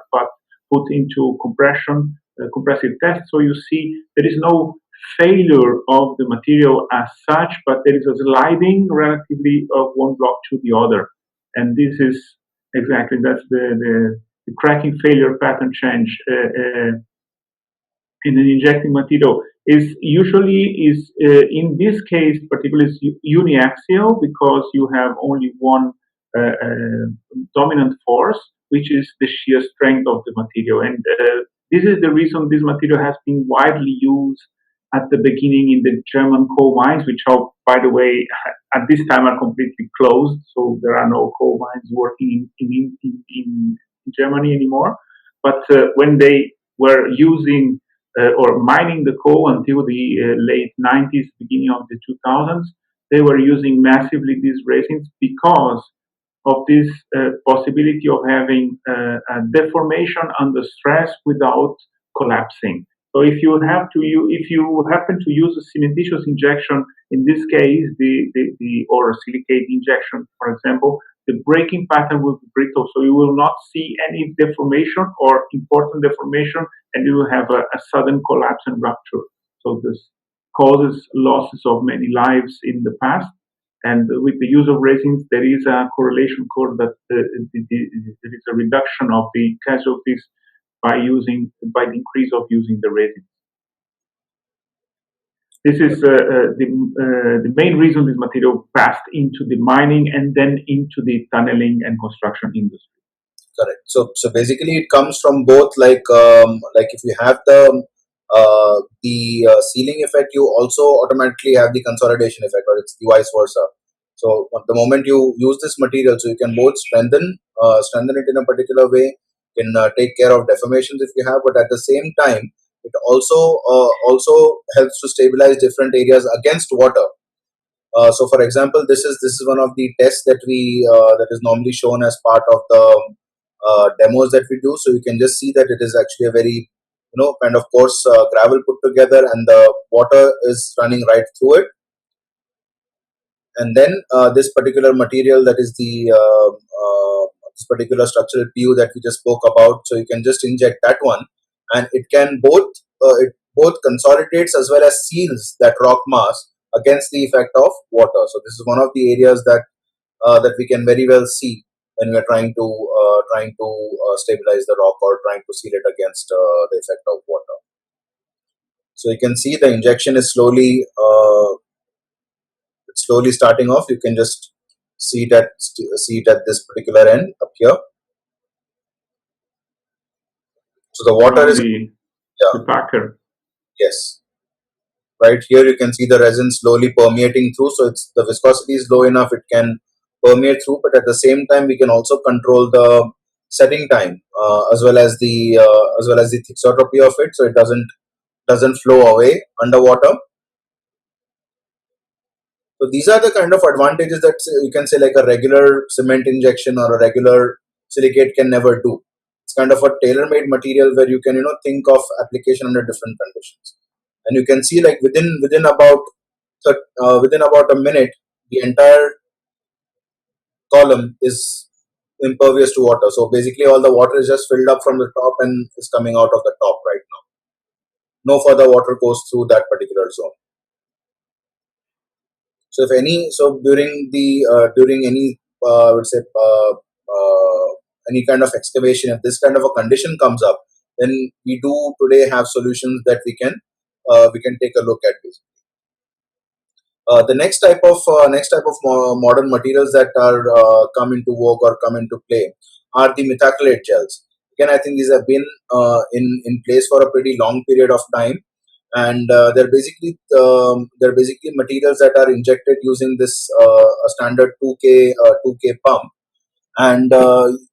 Speaker 3: put into compressive test, so you see there is no failure of the material as such, but there is a sliding relatively of one block to the other. And this is exactly, that's the cracking failure pattern change in an injecting material is usually in this case particularly uniaxial, because you have only one dominant force, which is the shear strength of the material. And this is the reason this material has been widely used at the beginning in the German coal mines, which are, by the way, at this time are completely closed. So there are no coal mines working in Germany anymore. But when they were using or mining the coal until the late 90s, beginning of the 2000s, they were using massively these resins because of this possibility of having a deformation under stress without collapsing. So if you happen to use a cementitious injection, in this case, or a silicate injection, for example, the breaking pattern will be brittle, so you will not see any deformation or important deformation, and you will have a sudden collapse and rupture. So this causes losses of many lives in the past. And with the use of resins, there is a correlation curve that there is a reduction of the casualties by the increase of using the resins. This is the main reason this material passed into the mining and then into the tunneling and construction industry.
Speaker 1: Correct. So basically, it comes from both. Like if you have the sealing effect, you also automatically have the consolidation effect, or it's the vice versa. So the moment you use this material, so you can both strengthen it in a particular way, can take care of deformations if you have, but at the same time, it also helps to stabilize different areas against water. So, for example, this is one of the tests that that is normally shown as part of the demos that we do. So you can just see that it is actually a very kind of coarse gravel put together, and the water is running right through it. And then this particular material, that is this particular structural PU that we just spoke about. So you can just inject that one, and it can both consolidates as well as seals that rock mass against the effect of water. So this is one of the areas that we can very well see when we are trying to stabilize the rock or trying to seal it against the effect of water. So you can see the injection is slowly starting off. You can just see it at this particular end up here. So the water is
Speaker 3: the packer.
Speaker 1: Yes. Right here you can see the resin slowly permeating through. So the viscosity is low enough, it can permeate through, but at the same time we can also control the setting time as well as the thixotropy of it, so it doesn't flow away underwater. So these are the kind of advantages that you can say like a regular cement injection or a regular silicate can never do. It's kind of a tailor-made material where you can think of application under different conditions, and you can see like within about a minute, the entire column is impervious to water. So basically, all the water is just filled up from the top and is coming out of the top right now. No further water goes through that particular zone. So during any I would say any kind of excavation, if this kind of a condition comes up, then we do today have solutions that we can take a look at this. The next type of modern materials that are come into vogue or come into play are the methacrylate gels. Again, I think these have been in place for a pretty long period of time, and they're basically materials that are injected using this a standard 2K pump, and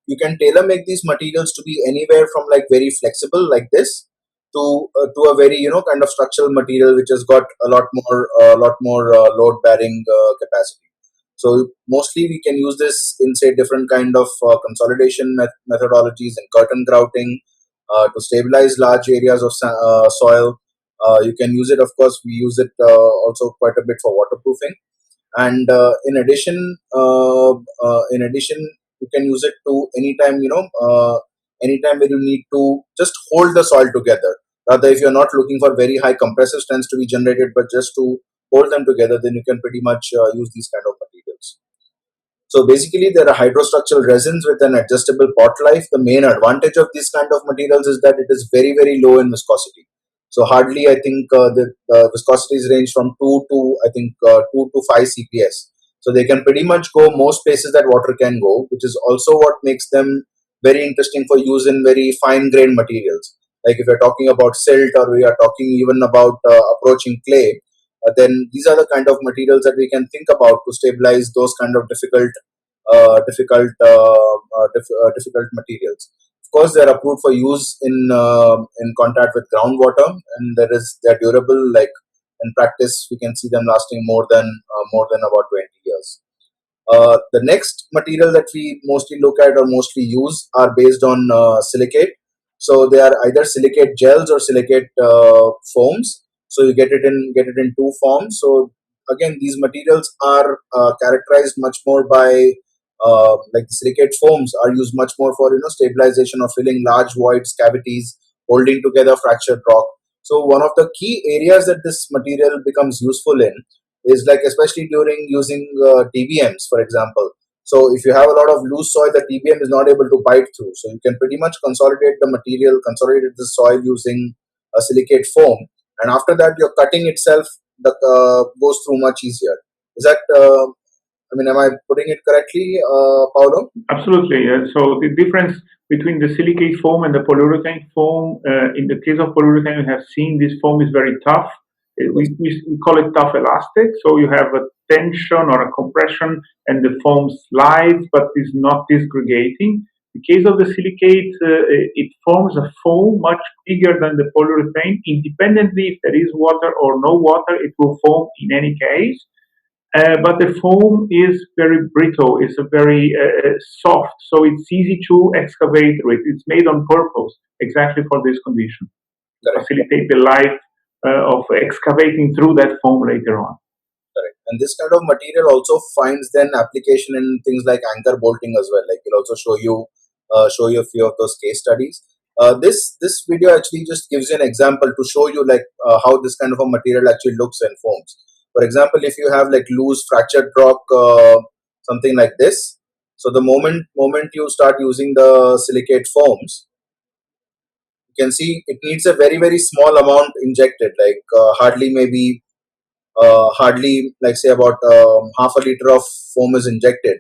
Speaker 1: you can tailor make these materials to be anywhere from like very flexible like this to a very kind of structural material which has got a lot more load bearing capacity. So mostly we can use this in say different kind of consolidation methodologies and curtain grouting to stabilize large areas of soil. You can use it, of course, we use it also quite a bit for waterproofing, and in addition you can use it to anytime where you need to just hold the soil together. Rather, if you're not looking for very high compressive strengths to be generated but just to hold them together, then you can pretty much use these kind of materials. So basically, there are hydrostructural resins with an adjustable pot life. The main advantage of these kind of materials is that it is very, very low in viscosity. So hardly, I think the viscosities range from 2 to 5 CPS. So they can pretty much go most places that water can go, which is also what makes them very interesting for use in very fine grained materials. Like if you're talking about silt, or we are talking even about approaching clay, then these are the kind of materials that we can think about to stabilize those kind of difficult materials. Of course, they are approved for use in contact with groundwater, and they're durable. Like in practice, we can see them lasting more than about 20 years. The next material that we mostly look at or mostly use are based on silicate. So they are either silicate gels or silicate foams. So you get it in two forms. So again, these materials are characterized much more by like the silicate foams are used much more for stabilization or filling large voids, cavities, holding together fractured rock. So one of the key areas that this material becomes useful in is like especially during using TBMs, for example. So if you have a lot of loose soil, the TBM is not able to bite through. So you can pretty much consolidate the soil using a silicate foam, and after that, your cutting itself goes through much easier. Is that am I putting it correctly, Paulo?
Speaker 3: Absolutely. So the difference between the silicate foam and the polyurethane foam, in the case of polyurethane, we have seen this foam is very tough. We call it tough elastic. So you have a tension or a compression and the foam slides, but is not disgregating. In the case of the silicate, it forms a foam much bigger than the polyurethane. Independently, if there is water or no water, it will foam in any case. But the foam is very brittle. It's a very soft, so it's easy to excavate with. It's made on purpose, exactly for this condition, to facilitate the life of excavating through that foam later on.
Speaker 1: Correct. And this kind of material also finds then application in things like anchor bolting as well. Like we'll also show you a few of those case studies. This video actually just gives you an example to show you like how this kind of a material actually looks and forms. For example, if you have like loose fractured rock, something like this. So the moment you start using the silicate foams, you can see it needs a very very small amount injected, like hardly like say about half a liter of foam is injected.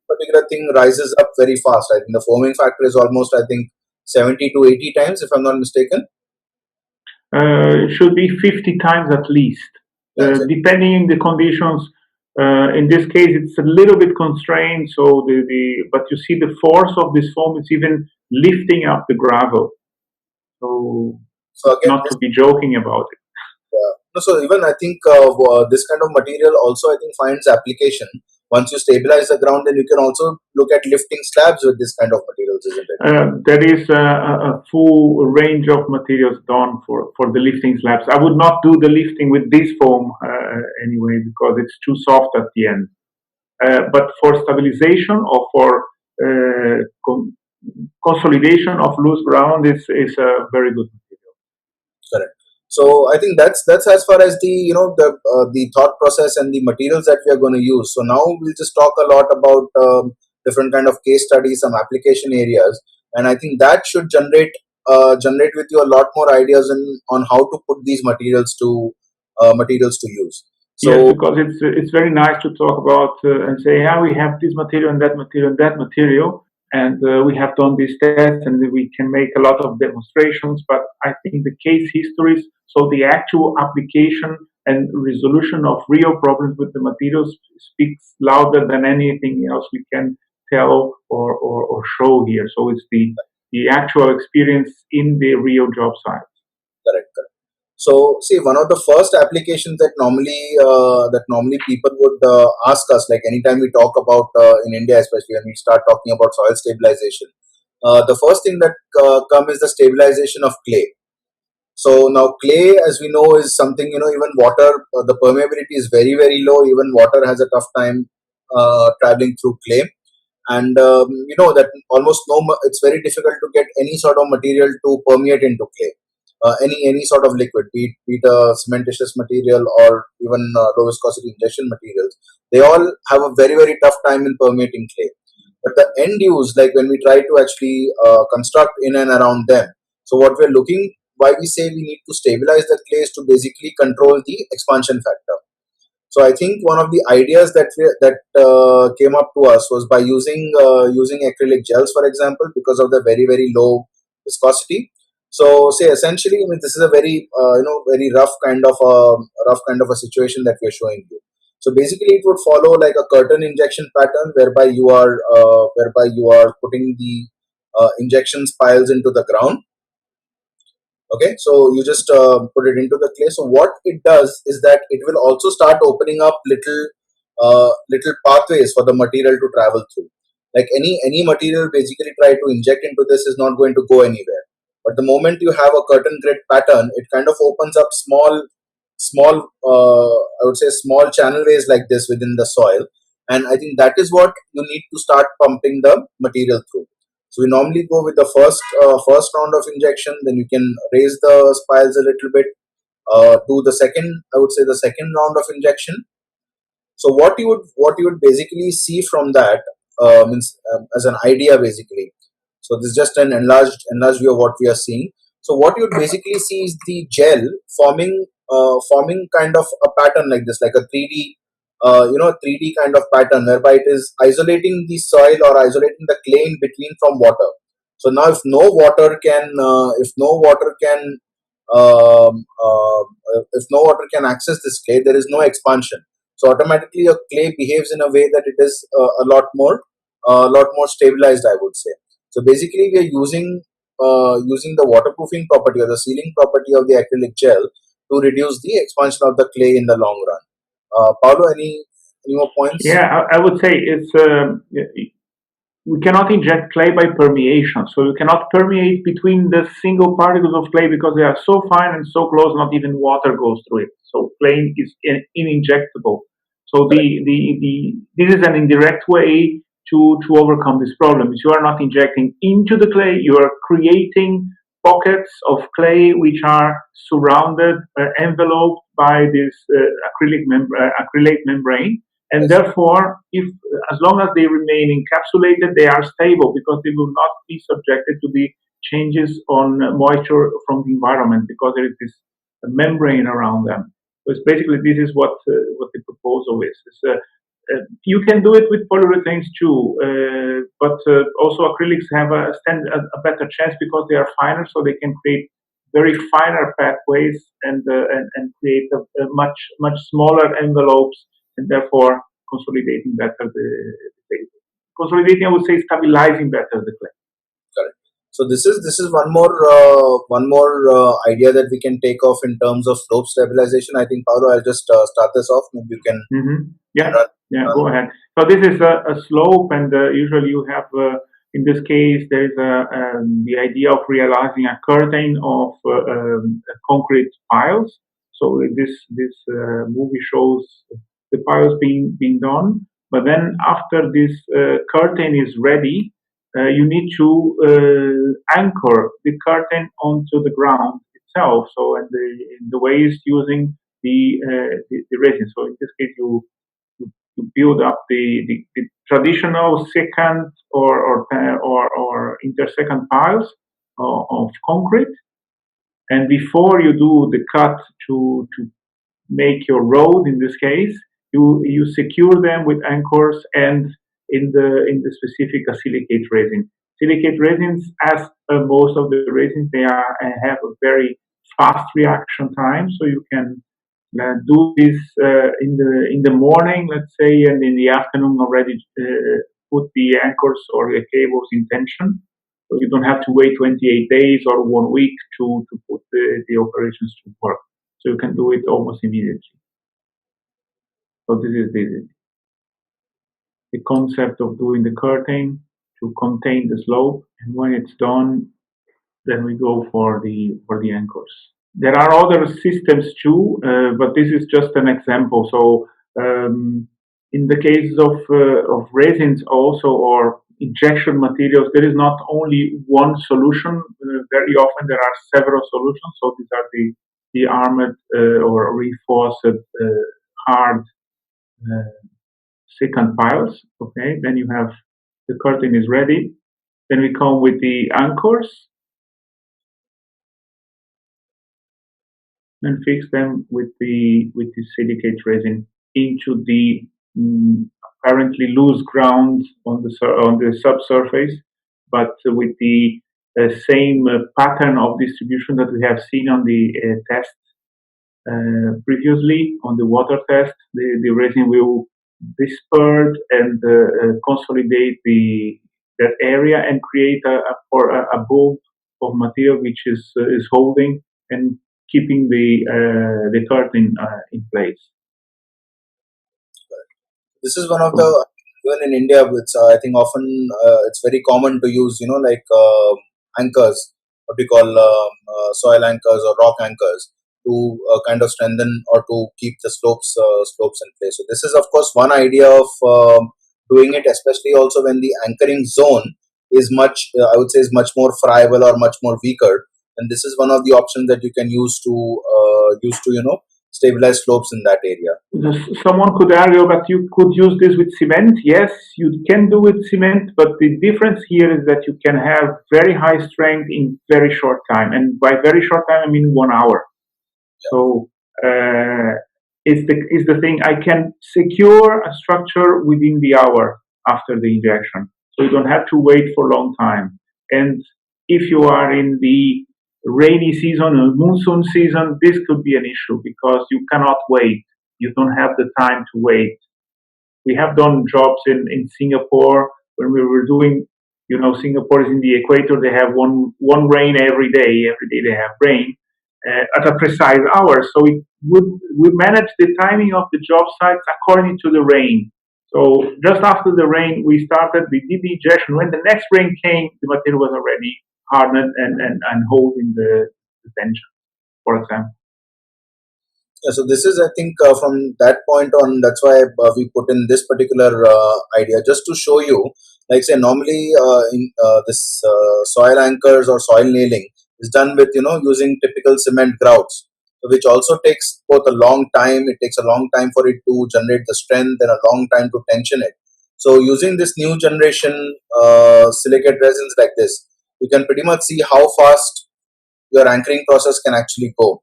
Speaker 1: Particular thing rises up very fast. I think the foaming factor is almost, I think, 70 to 80 times, if I'm not mistaken.
Speaker 3: It should be 50 times at least, depending on the conditions. In this case, it's a little bit constrained. So but you see the force of this foam is even lifting up the gravel. So again, not to be joking about it.
Speaker 1: Yeah. So even I think this kind of material also I think finds application. Once you stabilize the ground, then you can also look at lifting slabs with this kind of materials, isn't it?
Speaker 3: There is a full range of materials done for the lifting slabs. I would not do the lifting with this foam anyway, because it's too soft at the end. But for stabilization or for consolidation of loose ground, is a very good material.
Speaker 1: Correct. So I think that's as far as the the thought process and the materials that we are going to use. So now we'll just talk a lot about different kind of case studies, some application areas, and I think that should generate with you a lot more ideas on how to put these materials to use. So,
Speaker 3: yes, because it's very nice to talk about and say, yeah, we have this material and that material and that material. And we have done these tests, and we can make a lot of demonstrations. But I think the case histories, so the actual application and resolution of real problems with the materials, speaks louder than anything else we can tell or show here. So it's the actual experience in the real job site.
Speaker 1: Correct, correct. So, see, one of the first applications that normally people would ask us, like anytime we talk about in India, especially when we start talking about soil stabilization, the first thing that comes is the stabilization of clay. So now clay, as we know, is something, even water, the permeability is very, very low. Even water has a tough time traveling through clay. And you know that almost it's very difficult to get any sort of material to permeate into clay. Any sort of liquid, be it a cementitious material or even low viscosity injection materials, they all have a very, very tough time in permeating clay. But the end use, like when we try to actually construct in and around them, so what we're looking, why we say we need to stabilize the clay is to basically control the expansion factor. So I think one of the ideas that came up to us was by using acrylic gels, for example, because of the very, very low viscosity. So say essentially, I mean, this is a very very rough kind of a situation that we're showing you. So basically, it would follow like a curtain injection pattern, whereby you are putting the injection piles into the ground. Okay, so you just put it into the clay. So what it does is that it will also start opening up little pathways for the material to travel through. Like any material basically try to inject into this is not going to go anywhere. But the moment you have a curtain grid pattern, it kind of opens up small I would say small channelways like this within the soil, and I think that is what you need to start pumping the material through. So we normally go with the first round of injection, then you can raise the spiles a little bit, do the second, I would say the second round of injection. So what you would basically see from that means as an idea basically. So this is just an enlarged view of what we are seeing. So what you would basically see is the gel forming kind of a pattern like this, like a 3D 3D kind of pattern, whereby it is isolating the soil or isolating the clay in between from water. So now if no water can um, uh, if no water can access this clay, there is no expansion. So automatically your clay behaves in a way that it is a lot more stabilized, I would say. So basically we are using the waterproofing property or the sealing property of the acrylic gel to reduce the expansion of the clay in the long run. Paulo, any more points?
Speaker 3: Yeah, I would say it's we cannot inject clay by permeation. So you cannot permeate between the single particles of clay because they are so fine and so close, not even water goes through it. So clay is ininjectable. So this is an indirect way to overcome this problem. If you are not injecting into the clay, you are creating pockets of clay which are surrounded, enveloped by this acrylate membrane, and therefore, if as long as they remain encapsulated, they are stable because they will not be subjected to the changes on moisture from the environment because there is this membrane around them. So it's basically this is what the proposal is. You can do it with polyurethanes too, but also acrylics have a better chance because they are finer, so they can create very finer pathways and create a much smaller envelopes, and therefore consolidating better the consolidating, I would say, stabilizing better the clay.
Speaker 1: Correct. So this is one more idea that we can take off in terms of slope stabilization. I think Paulo, I'll just start this off. Maybe you can.
Speaker 3: Yeah,
Speaker 1: Run,
Speaker 3: go ahead. So this is a slope, and usually you have, in this case, there is the idea of realizing a curtain of concrete piles. So this movie shows the piles being done, but then after this curtain is ready, you need to anchor the curtain onto the ground itself. So and the way is using the resin. So in this case, you build up the traditional second or intersecond piles of concrete, and before you do the cut to make your road, in this case, you secure them with anchors and in the specific silicate resin. Silicate resins, as most of the resins, they have a very fast reaction time, so you can do this in the morning, let's say, and in the afternoon already put the anchors or the cables in tension. So you don't have to wait 28 days or 1 week to put the operations to work. So you can do it almost immediately. So this is the concept of doing the curtain to contain the slope, and when it's done, then we go for the anchors. There are other systems too, but this is just an example. So in the case of resins also, or injection materials, there is not only one solution. Very often there are several solutions. So these are the armored or reinforced hard secant piles. Okay, then you have the curtain is ready. Then we come with the anchors and fix them with the silicate resin into the apparently loose ground on the subsurface, but with the same pattern of distribution that we have seen on the test previously on the water test. The resin will disperse and consolidate that area and create a bulb of material which is holding and keeping the curtain in place.
Speaker 1: This is one of the, even in India, it's I think often it's very common to use, like anchors, what we call soil anchors or rock anchors, to kind of strengthen or to keep the slopes in place. So this is of course one idea of doing it, especially also when the anchoring zone is much, I would say, is much more friable or much more weaker. And this is one of the options that you can use to stabilize slopes in that area.
Speaker 3: Someone could argue that you could use this with cement. Yes, you can do with cement, but the difference here is that you can have very high strength in very short time. And by very short time, I mean 1 hour. So is the thing. I can secure a structure within the hour after the injection. So you don't have to wait for a long time. And if you are in the rainy season or monsoon season, this could be an issue because you cannot wait. You don't have the time to wait. We have done jobs in Singapore when we were doing, Singapore is in the equator. They have one rain every day. Every day they have rain at a precise hour. So we manage the timing of the job sites according to the rain. So just after the rain, we did the injection. When the next rain came, the material was already hardened and holding the tension, for example.
Speaker 1: Yeah, so this is, I think, from that point on, that's why we put in this particular idea, just to show you, like say normally in this soil anchors or soil nailing is done with, using typical cement grouts, which also takes both a long time. It takes a long time for it to generate the strength and a long time to tension it. So using this new generation silicate resins like this, you can pretty much see how fast your anchoring process can actually go.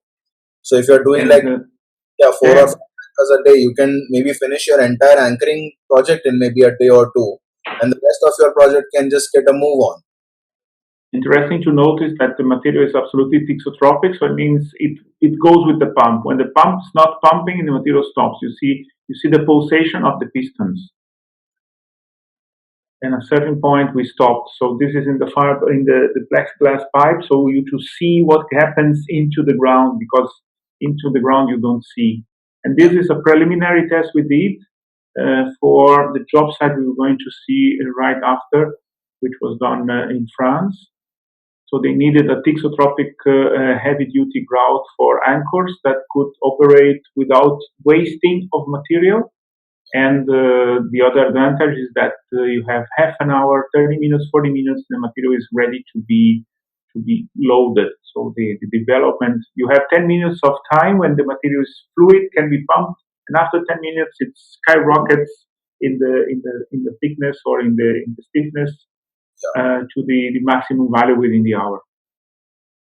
Speaker 1: So if you're doing 4 or 5 anchors a day, you can maybe finish your entire anchoring project in maybe a day or two, and the rest of your project can just get a move on.
Speaker 3: Interesting to notice that the material is absolutely thixotropic, so it means it goes with the pump. When the pump is not pumping, the material stops. You see the pulsation of the pistons. And at a certain point we stopped. So this is in the plexiglass pipe, so you to see what happens into the ground, because into the ground you don't see. And this is a preliminary test we did for the job site we were going to see right after, which was done in France. So they needed a thixotropic heavy-duty grout for anchors that could operate without wasting of material. And the other advantage is that you have half an hour, 30 minutes, 40 minutes, the material is ready to be loaded. So the development, you have 10 minutes of time when the material is fluid, can be pumped, and after 10 minutes it skyrockets in the thickness or in the stiffness to the maximum value within the hour.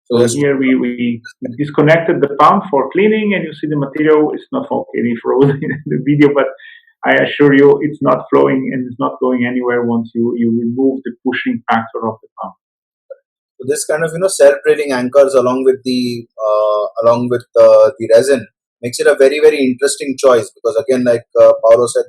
Speaker 3: So here we disconnected the pump for cleaning, and you see the material is not okay, it froze in the video, but I assure you, it's not flowing and it's not going anywhere once you remove the pushing factor of the pump.
Speaker 1: So this kind of self-drilling anchors along with the resin makes it a very very interesting choice, because again, like Paulo said,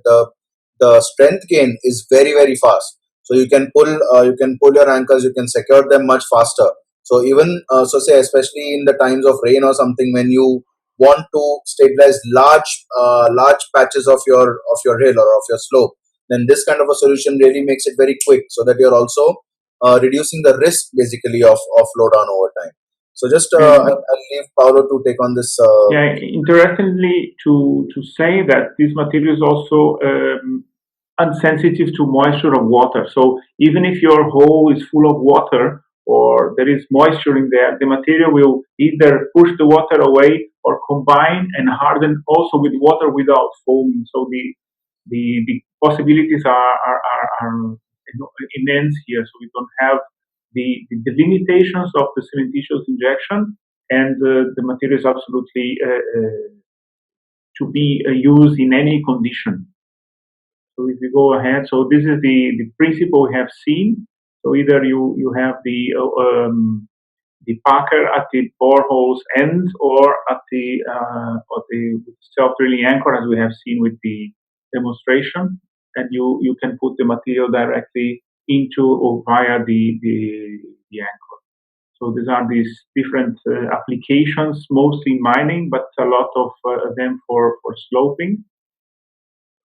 Speaker 1: the strength gain is very very fast. So you can pull your anchors, you can secure them much faster. So even say especially in the times of rain or something, when you want to stabilize large patches of your hill or of your slope, then this kind of a solution really makes it very quick, so that you're also reducing the risk basically of flow down over time. So just I'll leave Paulo to take on this.
Speaker 3: Yeah, interestingly to say that this material is also unsensitive to moisture of water. So even if your hole is full of water or there is moisture in there, the material will either push the water away or combine and harden also with water without foaming. So the possibilities are immense here. So we don't have the limitations of the cementitious injection, and the material is absolutely to be used in any condition. So if we go ahead, so this is the principle we have seen. So either you have the packer at the borehole's end or at the self-drilling anchor, as we have seen with the demonstration, and you can put the material directly into or via the anchor. So these are these different applications, mostly mining, but a lot of them for sloping.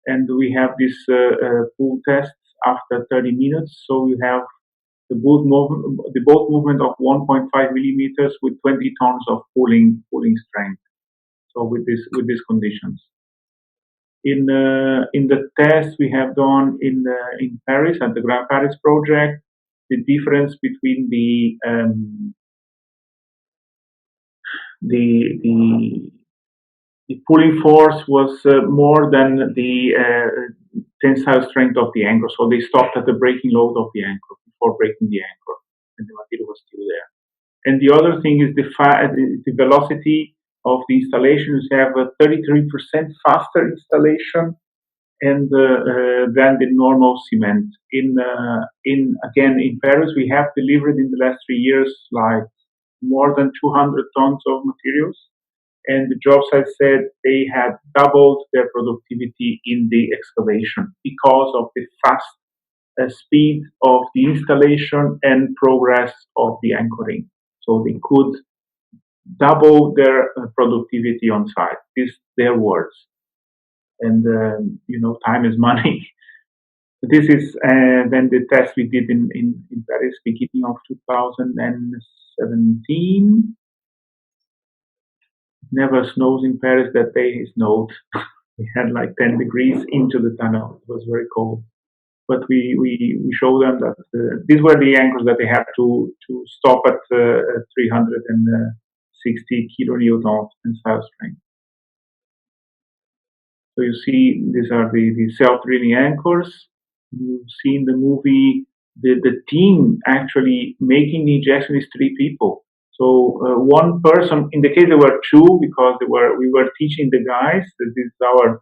Speaker 3: And we have this pull test after 30 minutes. So you have the bolt movement of 1.5 millimeters with 20 tons of pulling strength. So with these conditions. In the test we have done in Paris at the Grand Paris project, the difference between the pulling force was more than the tensile strength of the anchor. So they stopped at the breaking load of the anchor before breaking the anchor, and the material was still there. And the other thing is the velocity of the installation. You have a 33% faster installation and than the normal cement. In Paris, we have delivered in the last 3 years like more than 200 tons of materials, and the job site said they had doubled their productivity in the excavation because of the fast speed of the installation and progress of the anchoring. So they could double their productivity on site. These their words. And time is money. This is then the test we did in Paris, beginning of 2017. Never snows in Paris. That day it snowed. We had like 10 degrees into the tunnel. It was very cold. But we showed them that these were the anchors that they had to stop at 360 kilonewton tensile strength. So you see, these are the self-drilling anchors. You've seen the movie. The team actually making the injection is 3 people. So one person, in the case there were 2 because we were teaching the guys. This is our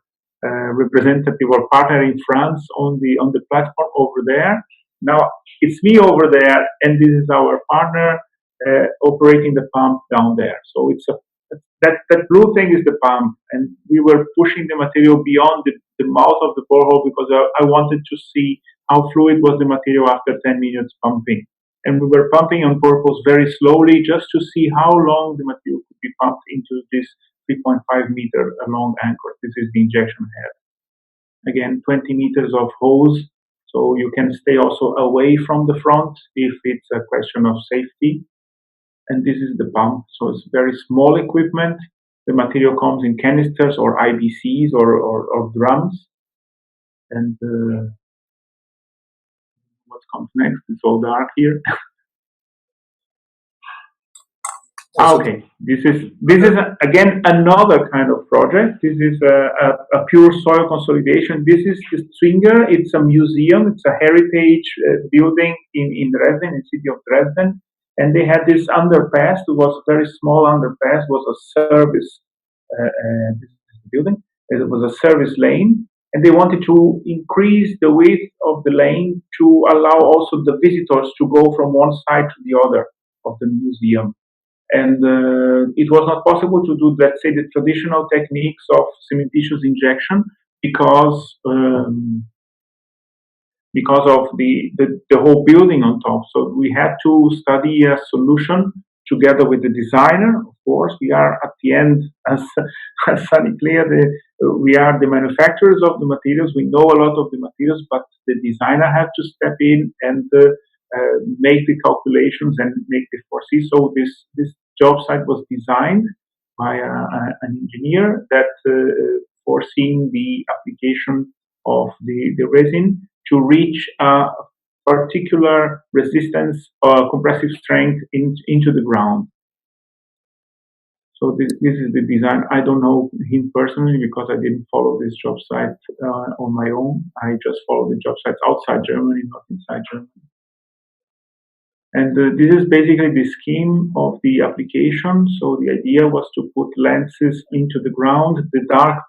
Speaker 3: representative or partner in France on the platform over there. Now it's me over there, and this is our partner operating the pump down there. So it's that blue thing is the pump, and we were pushing the material beyond the mouth of the borehole because I wanted to see how fluid was the material after 10 minutes pumping. And we were pumping on purpose very slowly just to see how long the material could be pumped into this 3.5 meter long anchor. This is the injection head. Again, 20 meters of hose, so you can stay also away from the front if it's a question of safety. And this is the pump, so it's very small equipment. The material comes in canisters or IBCs or drums. And what comes next? It's all dark here. Okay, this is again another kind of project. This is a pure soil consolidation. This is the Stringer. It's a museum. It's a heritage building in Dresden, in the city of Dresden. And they had this underpass. It was a very small underpass. It was a service building. It was a service lane. and they wanted to increase the width of the lane to allow also the visitors to go from one side to the other of the museum. And it was not possible to do, let's say, the traditional techniques of cementitious injection because of the whole building on top. So we had to study a solution together with the designer. Of course, we are at the end, as Sunny clear, we are the manufacturers of the materials. We know a lot of the materials, but the designer had to step in and make the calculations and make the foresee. So this job site was designed by an engineer that foreseeing the application of the resin to reach a particular resistance or compressive strength into the ground. So this is the design. I don't know him personally because I didn't follow this job site on my own. I just followed the job sites outside Germany, not inside Germany. And this is basically the scheme of the application. So the idea was to put lenses into the ground. The dark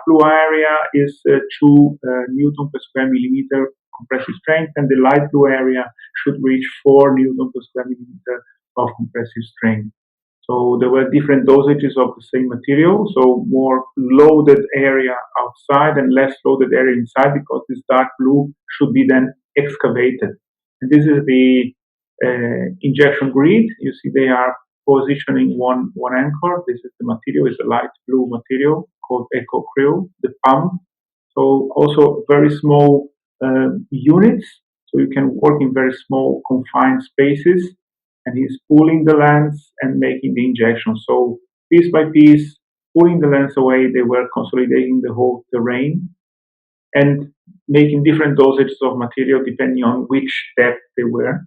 Speaker 3: blue area is 2 Newton per square millimeter compressive strength, and the light blue area should reach 4 Newton per square millimeter of compressive strength. So there were different dosages of the same material, so more loaded area outside and less loaded area inside, because this dark blue should be then excavated. And this is the injection grid. You see they are positioning one anchor. This is the material, is a light blue material called ACRYLIC, the pump. So also very small units, so you can work in very small confined spaces, and he's pulling the lens and making the injection. So piece by piece, pulling the lens away, they were consolidating the whole terrain and making different dosages of material depending on which depth they were.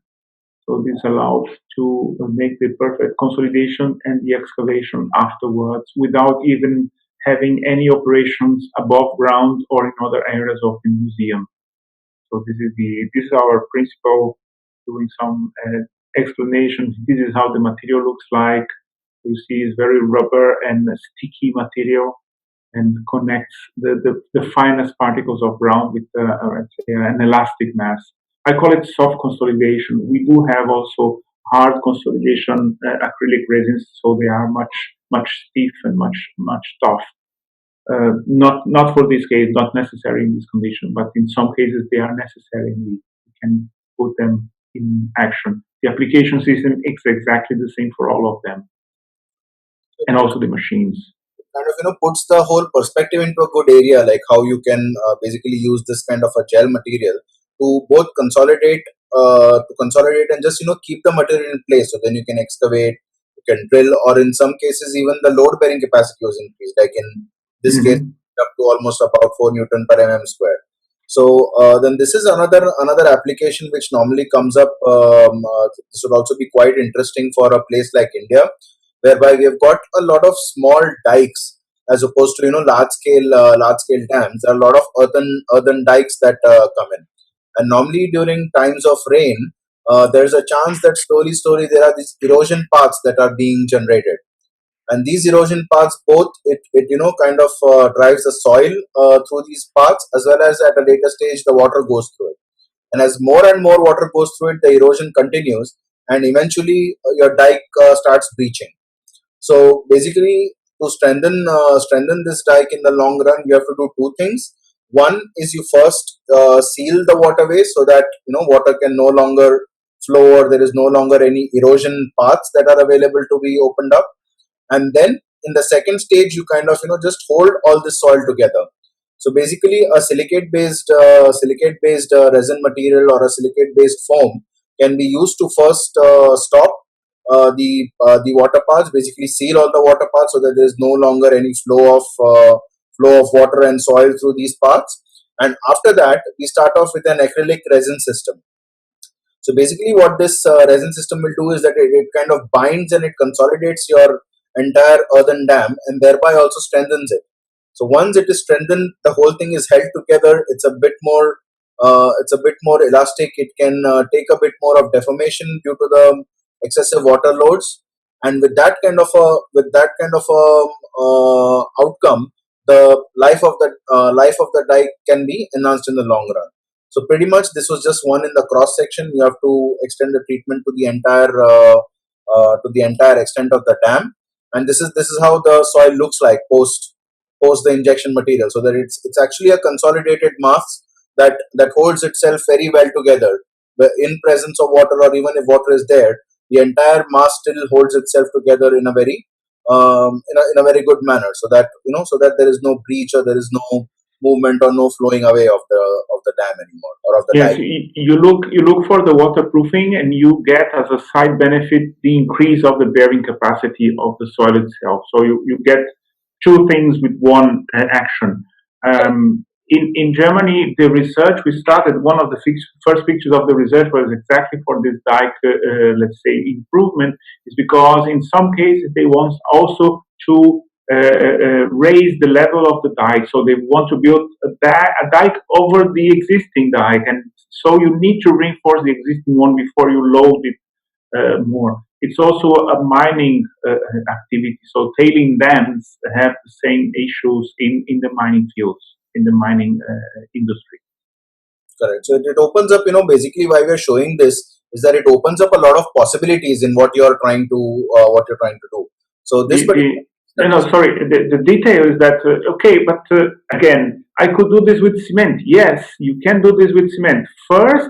Speaker 3: So this allowed to make the perfect consolidation and the excavation afterwards without even having any operations above ground or in other areas of the museum. So this is our principle, doing some explanations. This is how the material looks like. You see it's very rubber and sticky material, and connects the finest particles of ground with an elastic mass. I call it soft consolidation. We do have also hard consolidation acrylic resins, so they are much stiff and much tough. Not for this case, not necessary in this condition, but in some cases they are necessary, and we can put them in action. The application system is exactly the same for all of them, and also the machines.
Speaker 1: Kind of puts the whole perspective into a good area, like how you can basically use this kind of a gel material to both consolidate and just keep the material in place. So then you can excavate, you can drill, or in some cases even the load bearing capacity was increased. Like in this case, up to almost about 4 Newton per mm square. So then this is another application which normally comes up. This would also be quite interesting for a place like India, whereby we have got a lot of small dikes as opposed to large scale dams. There are a lot of earthen dikes that come in, and normally during times of rain, there's a chance that slowly there are these erosion paths that are being generated, and these erosion paths both it kind of drives the soil through these paths, as well as at a later stage the water goes through it, and as more and more water goes through it, the erosion continues, and eventually your dike starts breaching. So basically, to strengthen this dike in the long run, you have to do two things. One is you first seal the waterway so that water can no longer flow, or there is no longer any erosion paths that are available to be opened up. And then in the second stage, you kind of just hold all this soil together. So basically, a silicate based resin material or a silicate based foam can be used to first stop the water paths, basically seal all the water paths so that there is no longer any flow of water and soil through these paths. And after that, we start off with an acrylic resin system. So basically what this resin system will do is that it kind of binds and it consolidates your entire earthen dam, and thereby also strengthens it. So once it is strengthened, the whole thing is held together. It's a bit more elastic. It can take a bit more of deformation due to the excessive water loads, and with that kind of a outcome, life of the die can be enhanced in the long run. So pretty much this was just one in the cross section. You have to extend the treatment to the entire extent of the dam, and this is how the soil looks like post the injection material. So that it's actually a consolidated mass that holds itself very well together. In presence of water, or even if water is there, the entire mass still holds itself together in a very in a very good manner, so that there is no breach, or there is no movement or no flowing away of the dam anymore, or of the
Speaker 3: Yes,
Speaker 1: dike.
Speaker 3: you look for the waterproofing, and you get as a side benefit the increase of the bearing capacity of the soil itself. So you get two things with one action. In Germany, the research we started, one of the first pictures of the research was exactly for this dike, let's say, improvement, is because in some cases they want also to raise the level of the dike. So they want to build a dike over the existing dike, and so you need to reinforce the existing one before you load it more. It's also a mining activity. So tailing dams have the same issues in the mining fields, in the mining industry.
Speaker 1: Correct. So it opens up, basically why we are showing this is that it opens up a lot of possibilities in what you're trying to do. So this
Speaker 3: Sorry, the detail is that, okay, but again, I could do this with cement. Yes, you can do this with cement. First,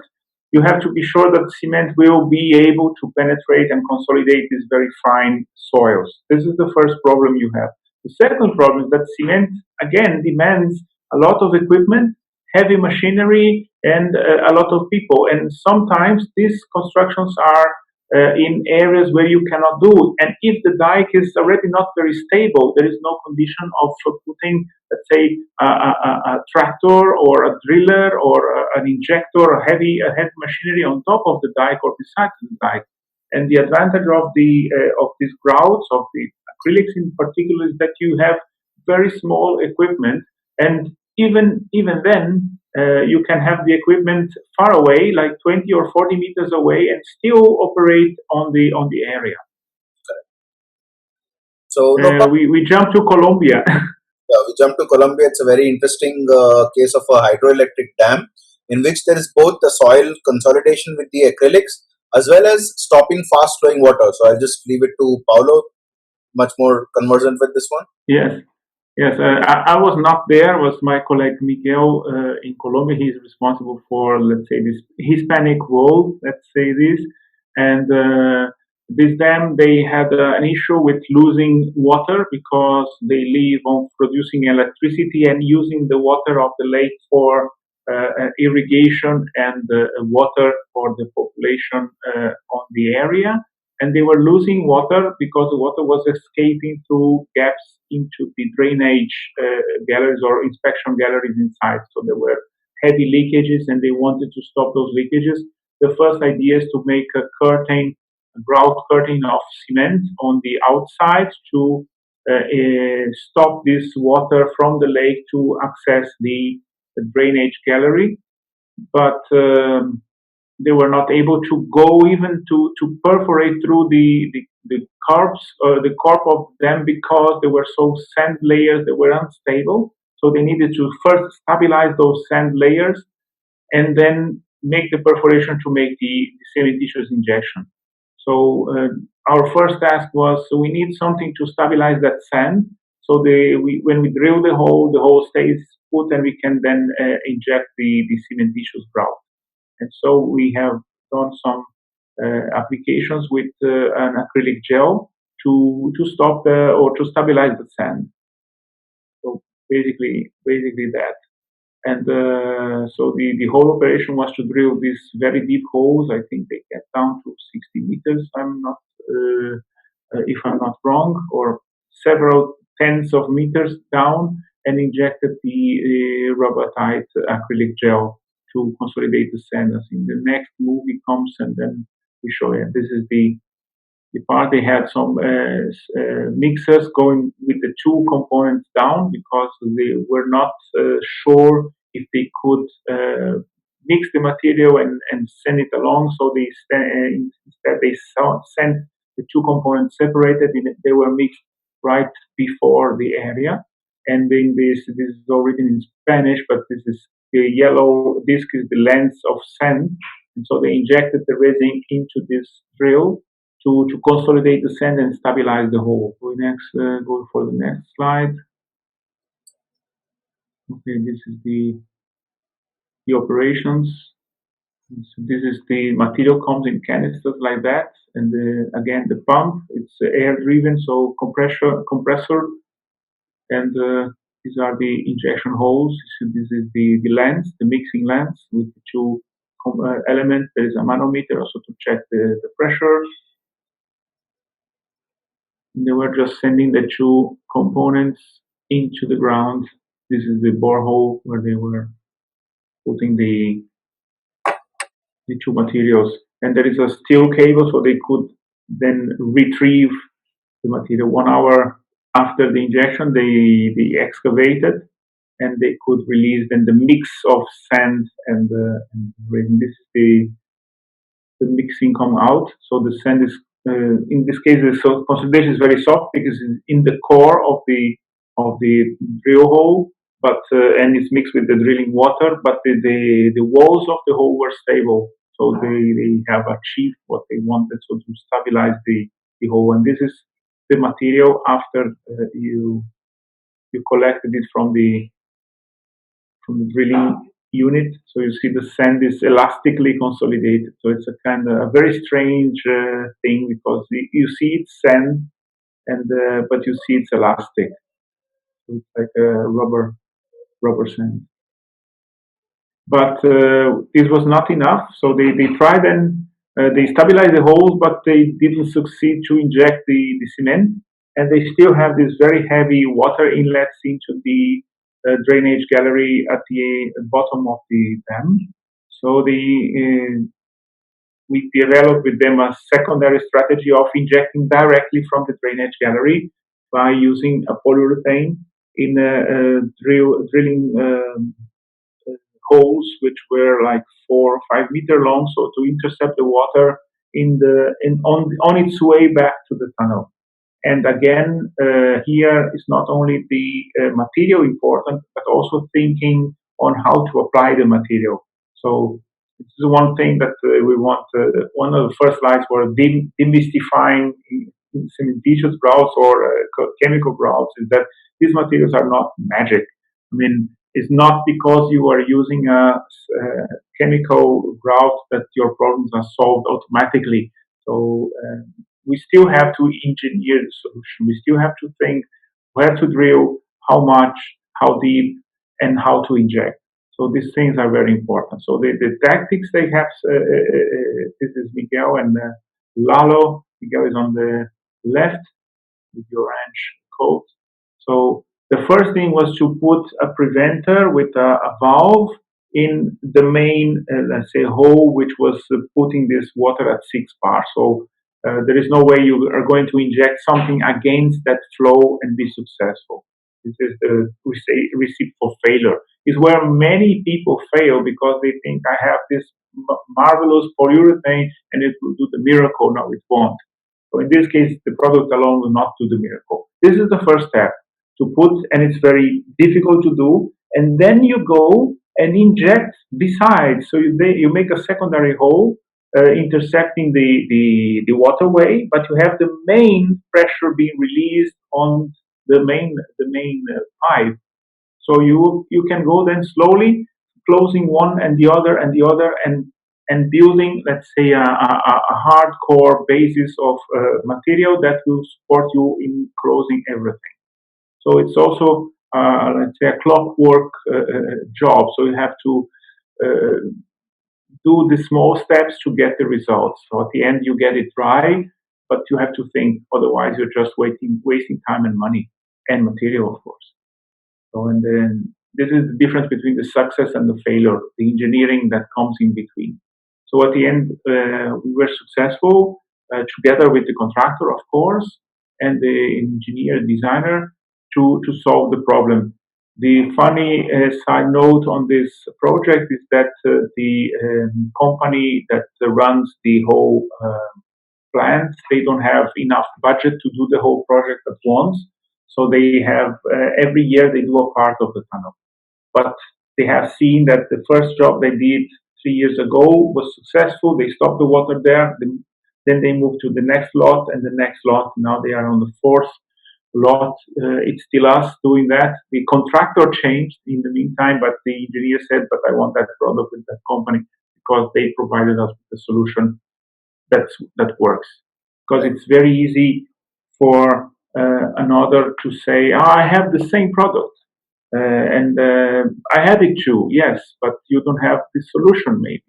Speaker 3: you have to be sure that cement will be able to penetrate and consolidate these very fine soils. This is the first problem you have. The second problem is that cement, again, demands a lot of equipment, heavy machinery, and a lot of people. And sometimes these constructions are in areas where you cannot do it. And if the dike is already not very stable, there is no condition of putting, let's say, a tractor or a driller or an injector or heavy machinery on top of the dike or beside the dike. And the advantage of these grouts, of the acrylics in particular, is that you have very small equipment, and even then, you can have the equipment far away, like 20 or 40 meters away, and still operate on the area.
Speaker 1: So
Speaker 3: we jump to Colombia.
Speaker 1: We jump to Colombia. It's a very interesting case of a hydroelectric dam in which there is both the soil consolidation with the acrylics as well as stopping fast flowing water. So I'll just leave it to Paulo, much more conversant with this one.
Speaker 3: Yes, I was not there. It was my colleague Miguel in Colombia. He's responsible for, let's say, this Hispanic world, let's say this. And this dam, they had an issue with losing water because they live on producing electricity and using the water of the lake for irrigation and water for the population on the area. And they were losing water because the water was escaping through gaps into the drainage galleries or inspection galleries inside. So there were heavy leakages, and they wanted to stop those leakages. The first idea is to make a grout curtain of cement on the outside to stop this water from the lake to access the drainage gallery. But they were not able to go even to perforate through the corp of them, because there were so sand layers that were unstable. So they needed to first stabilize those sand layers and then make the perforation to make the cementitious injection. So our first task was, so we need something to stabilize that sand. So when we drill the hole stays put, and we can then inject the cementitious grout. And so we have done some applications with an acrylic gel to stop or to stabilize the sand. So basically that. And so the whole operation was to drill these very deep holes. I think they get down to 60 meters. If I'm not wrong, or several tens of meters down, and injected the rubber-tight acrylic gel to consolidate the sand. I think the next movie comes, and then we show it. This is the part. They had some mixers going with the two components down because they were not sure if they could mix the material and send it along. So instead they sent the two components separated. They were mixed right before the area. And in this is all written in Spanish, but this is the yellow disc is the length of sand. And so they injected the resin into this drill to consolidate the sand and stabilize the hole. So next, go for the next slide. Okay, this is the operations. So this is the material comes in canisters like that, and again the pump, it's air driven, so compressor, and these are the injection holes. So this is the lens, the mixing lens with the two elements. There is a manometer also to check the pressure. And they were just sending the two components into the ground. This is the borehole where they were putting the two materials, and there is a steel cable, so they could then retrieve the material. 1 hour after the injection, they excavated, and they could release then the mix of sand and resin. This is the mixing come out. So the sand is in this case the consolidation is very soft because it's in the core of the drill hole, but and it's mixed with the drilling water. But the walls of the hole were stable, so they have achieved what they wanted, so to stabilize the hole. And this is the material after you collected it from the drilling unit. So you see the sand is elastically consolidated. So it's a kind of a very strange thing because you see it's sand, and but you see it's elastic. So it's like a rubber sand. But this was not enough. So they tried and they stabilized the holes, but they didn't succeed to inject the cement. And they still have these very heavy water inlets into the drainage gallery at the bottom of the dam. So we developed with them a secondary strategy of injecting directly from the drainage gallery by using a polyurethane in drilling holes which were like 4 or 5 meter long, so to intercept the water on its way back to the tunnel. And again, here is not only the material important, but also thinking on how to apply the material. So this is one thing that we want. One of the first slides were demystifying cementitious grouts or chemical grouts, is that these materials are not magic. I mean, it's not because you are using a chemical grout that your problems are solved automatically. So we still have to engineer the solution. We still have to think where to drill, how much, how deep, and how to inject. So these things are very important. So the tactics they have, this is Miguel and Lalo. Miguel is on the left with the orange coat. So the first thing was to put a preventer with a valve in the main, let's say, hole, which was putting this water at 6 bar. So there is no way you are going to inject something against that flow and be successful. This is the recipe for failure. Is where many people fail because they think I have this marvelous polyurethane and it will do the miracle. No, it won't. So in this case, the product alone will not do the miracle. This is the first step to put, and it's very difficult to do. And then you go and inject besides. So you make a secondary hole intercepting the waterway, but you have the main pressure being released on the main pipe. So you can go then slowly closing one and the other and building, let's say, a hardcore basis of material that will support you in closing everything. So it's also, let's say, a clockwork job. So you have to do the small steps to get the results. So at the end, you get it dry, but you have to think. Otherwise, you're just wasting time and money and material, of course. So, and then this is the difference between the success and the failure, the engineering that comes in between. So at the end, we were successful together with the contractor, of course, and the engineer designer to solve the problem. The funny side note on this project is that the company that runs the whole plant, they don't have enough budget to do the whole project at once. So they have, every year they do a part of the tunnel. But they have seen that the first job they did 3 years ago was successful. They stopped the water there. Then they moved to the next lot and the next lot. Now they are on the fourth lot. It's still us doing that. The contractor changed in the meantime, but the engineer said, but I want that product with that company because they provided us with a solution that works. Because it's very easy for another to say, oh, I have the same product. I have it too, yes, but you don't have the solution maybe.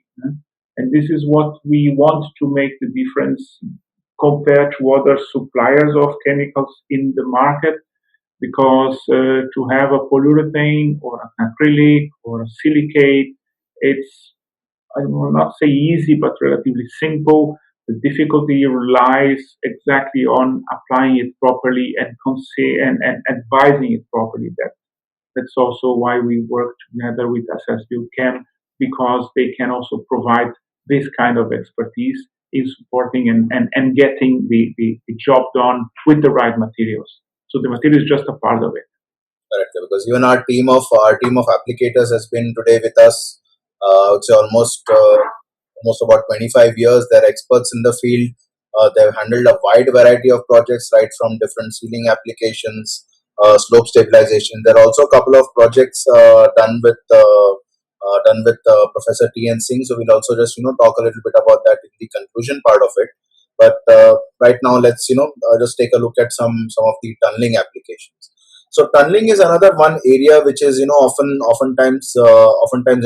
Speaker 3: And this is what we want to make the difference compared to other suppliers of chemicals in the market, because to have a polyurethane or an acrylic or a silicate, it's, I will not say easy, but relatively simple. The difficulty lies exactly on applying it properly and advising it properly. That's also why we work together with Chem, because they can also provide this kind of expertise in supporting and getting the job done with the right materials. So the material is just a part of it.
Speaker 1: Correct, because even our team of applicators has been today with us. It's almost about 25 years. They're experts in the field. They've handled a wide variety of projects, right from different sealing applications, slope stabilization. There are also a couple of projects done with Professor T. N. Singh. So we'll also just talk a little bit about that in the conclusion part of it. But right now, let's just take a look at some of the tunneling applications. So tunneling is another one area which is oftentimes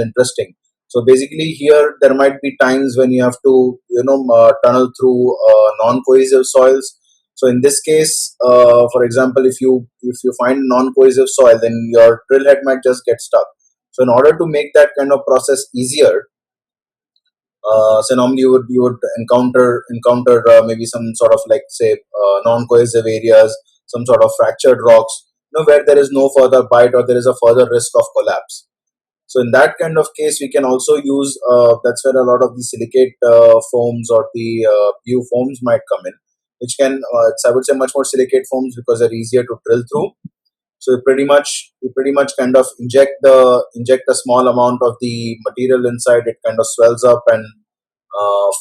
Speaker 1: interesting. So basically here there might be times when you have to tunnel through non-cohesive soils. So in this case, for example, if you find non-cohesive soil, then your drill head might just get stuck. So in order to make that kind of process easier, so normally you would encounter maybe some sort of like say non-cohesive areas, some sort of fractured rocks, where there is no further bite or there is a further risk of collapse. So in that kind of case, we can also use, that's where a lot of the silicate foams or the PU foams might come in, which can, I would say much more silicate foams because they're easier to drill through. So you pretty much kind of inject a small amount of the material inside. It kind of swells up and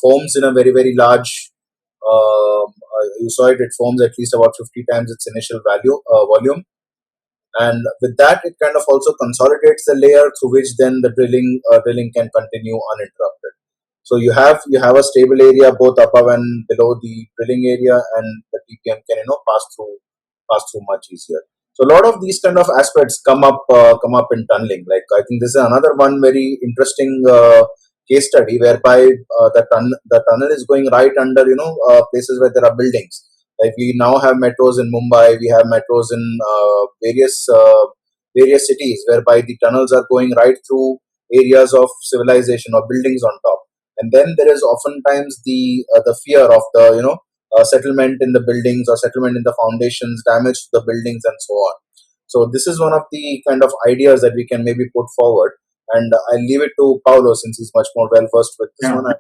Speaker 1: foams in a very, very large, you saw it foams at least about 50 times its initial volume. And with that, it kind of also consolidates the layer through which then the drilling can continue uninterrupted. So you have a stable area both above and below the drilling area, and the TPM can pass through much easier. So a lot of these kind of aspects come up in tunneling. Like I think this is another one very interesting case study whereby the tunnel is going right under places where there are buildings. Like we now have metros in Mumbai, we have metros in various cities whereby the tunnels are going right through areas of civilization or buildings on top. And then there is oftentimes the fear of the settlement in the buildings or settlement in the foundations, damage to the buildings, and so on. So this is one of the kind of ideas that we can maybe put forward. And I'll leave it to Paulo since he's much more well versed with this one.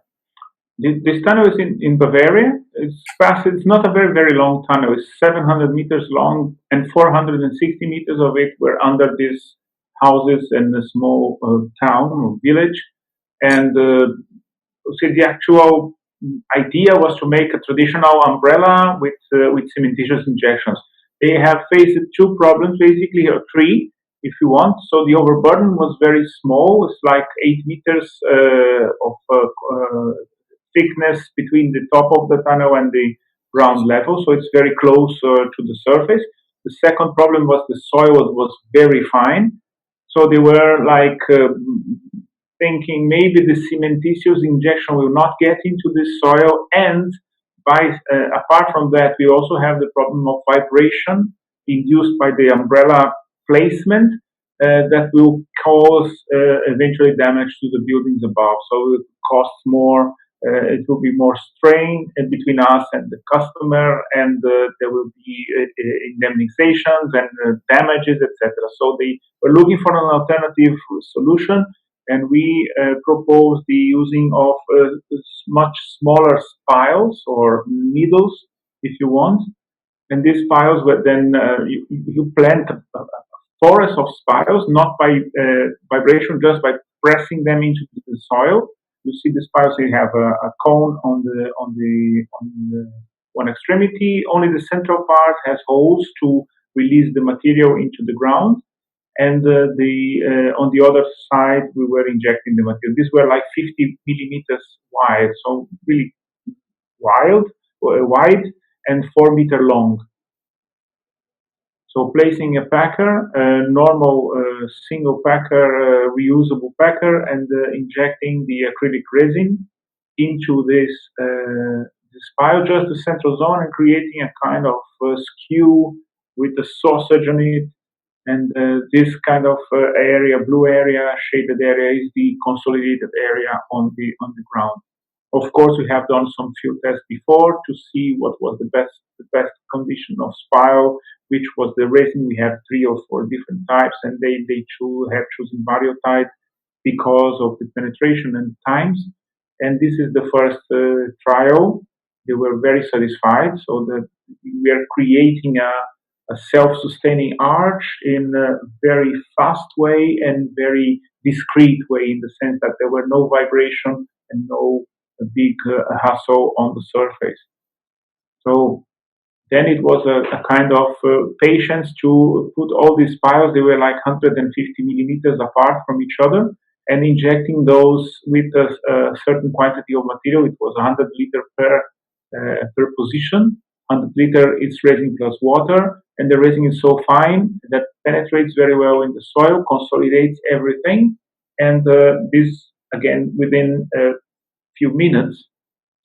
Speaker 3: This tunnel is in Bavaria. It's fast. It's not a very, very long tunnel. It's 700 meters long, and 460 meters of it were under these houses in a small town or village. And so the actual idea was to make a traditional umbrella with cementitious injections. They have faced two problems, basically, or three, if you want. So the overburden was very small. It's like 8 meters of thickness between the top of the tunnel and the ground level, so it's very close to the surface. The second problem was the soil was very fine, so they were like thinking maybe the cementitious injection will not get into the soil, and apart from that, we also have the problem of vibration induced by the umbrella placement that will cause eventually damage to the buildings above. So it costs more. It will be more strain between us and the customer, and there will be indemnizations and damages, etc. So they were looking for an alternative solution, and we proposed the using of much smaller spiles or needles, if you want, And these spiles were then you plant a forest of spiles, not by vibration, just by pressing them into the soil. You see the spiles; they have a cone on the one extremity. Only the central part has holes to release the material into the ground, and on the other side we were injecting the material. These were like 50 millimeters wide, so really wide, and 4 meter long. So placing a packer, a normal single packer, reusable packer, and injecting the acrylic resin into this pile, just the central zone, and creating a kind of skew with a sausage on it. And this kind of area, blue area, shaded area, is the consolidated area on the ground. Of course, we have done some field tests before to see what was the best condition of spile, which was the resin. We have 3 or 4 different types, and they have chosen variotite because of the penetration and times. And this is the first trial. They were very satisfied, so that we are creating a self-sustaining arch in a very fast way and very discreet way, in the sense that there were no vibration and no big hassle on the surface. So then it was a kind of patience to put all these piles. They were like 150 millimeters apart from each other, and injecting those with a certain quantity of material. It was 100 liter per position. 100 liter is resin plus water, and the resin is so fine that penetrates very well in the soil, consolidates everything, and this again within few minutes.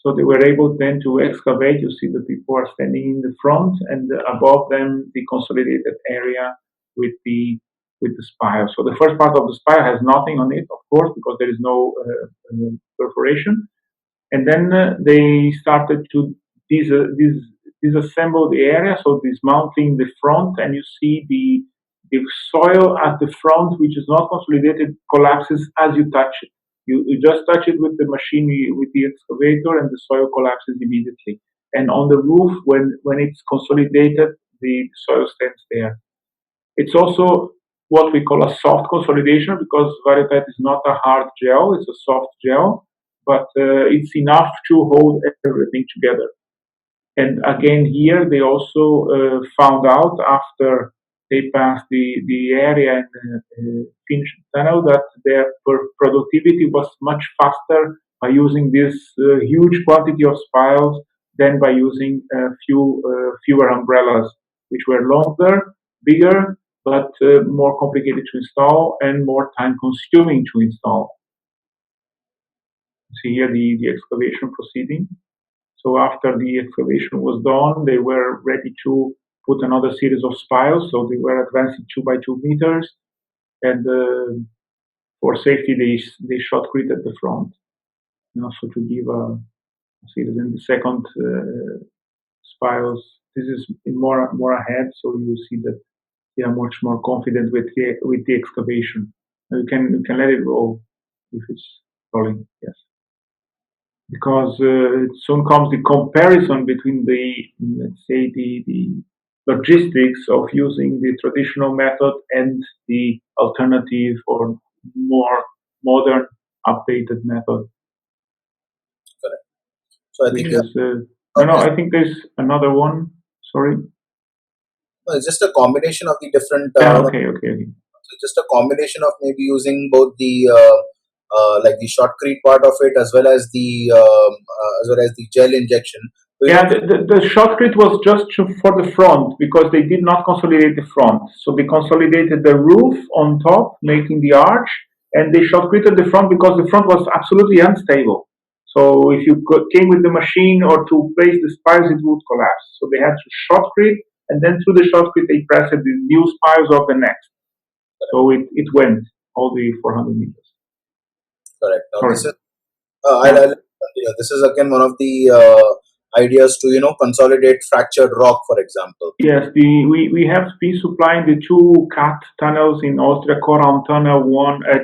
Speaker 3: So they were able then to excavate. You see the people are standing in the front, and above them the consolidated area with the spire. So the first part of the spire has nothing on it, of course, because there is no perforation. And then they started to disassemble the area, so dismounting the front, and you see the soil at the front, which is not consolidated, collapses as you touch it. You just touch it with the machine, with the excavator, and the soil collapses immediately. And on the roof, when it's consolidated, the soil stands there. It's also what we call a soft consolidation, because variotite is not a hard gel, it's a soft gel, but it's enough to hold everything together. And again, here they also found out, after they passed the area and finished the tunnel, that their productivity was much faster by using this huge quantity of spiles than by using fewer umbrellas, which were longer, bigger, but more complicated to install and more time consuming to install. See here the excavation proceeding. So after the excavation was done, they were ready to put another series of spiles. So they were advancing 2 by 2 meters, and for safety, they shotcrete at the front, and also to give a series. And the second spiles, this is more ahead, so you see that they are much more confident with the excavation. You can let it roll if it's rolling. Yes. Because soon comes the comparison between let's say, the logistics of using the traditional method and the alternative or more modern, updated method.
Speaker 1: Correct. So I think
Speaker 3: I think there's another one. Sorry.
Speaker 1: No, it's just a combination of the different.
Speaker 3: Okay.
Speaker 1: So just a combination of maybe using both the like the shotcrete part of it, as well as the gel injection. So
Speaker 3: the shotcrete was just for the front, because they did not consolidate the front. So they consolidated the roof on top, making the arch, and they shotcreted the front because the front was absolutely unstable. So if you came with the machine or to place the spiles, it would collapse. So they had to shotcrete, and then through the shotcrete they pressed the new spiles of the next. So it went all the 400 meters.
Speaker 1: Correct. Now this is again one of the ideas to consolidate fractured rock, for example.
Speaker 3: Yes, we have been supplying the 2 cut tunnels in Austria, Coral Tunnel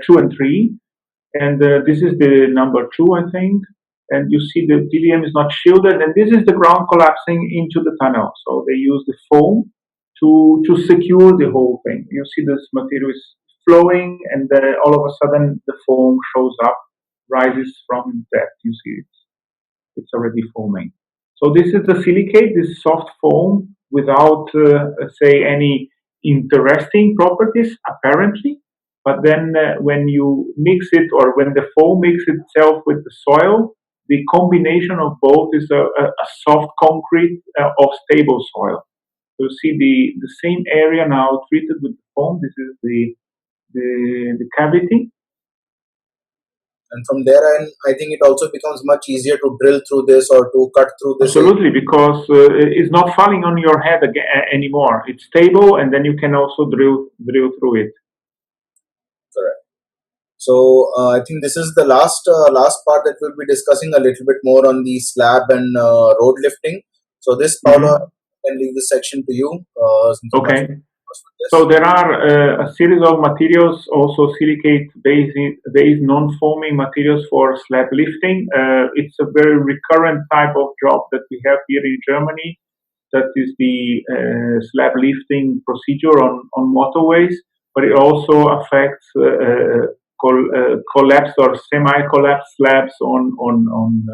Speaker 3: 2 and 3, and this is the number 2, I think. and you see the PDM is not shielded, and this is the ground collapsing into the tunnel. So they use the foam to secure the whole thing. You see this material is flowing, and all of a sudden the foam shows up, rises from depth. You see it's already foaming. So this is the silicate, this soft foam without, say, any interesting properties apparently. But then when you mix it, or when the foam mixes itself with the soil, the combination of both is a soft concrete of stable soil. So you see the same area now treated with the foam. This is the cavity.
Speaker 1: And from there, and I think it also becomes much easier to drill through this or to cut through this.
Speaker 3: Absolutely, because it's not falling on your head anymore. It's stable, and then you can also drill through it.
Speaker 1: Correct. So I think this is the last part that we'll be discussing a little bit more on the slab and road lifting. So this, Paulo, I can leave this section to you.
Speaker 3: Okay. So there are a series of materials, also silicate-based non-foaming materials for slab lifting. It's a very recurrent type of job that we have here in Germany. That is the slab lifting procedure on motorways, but it also affects collapsed or semi-collapsed slabs on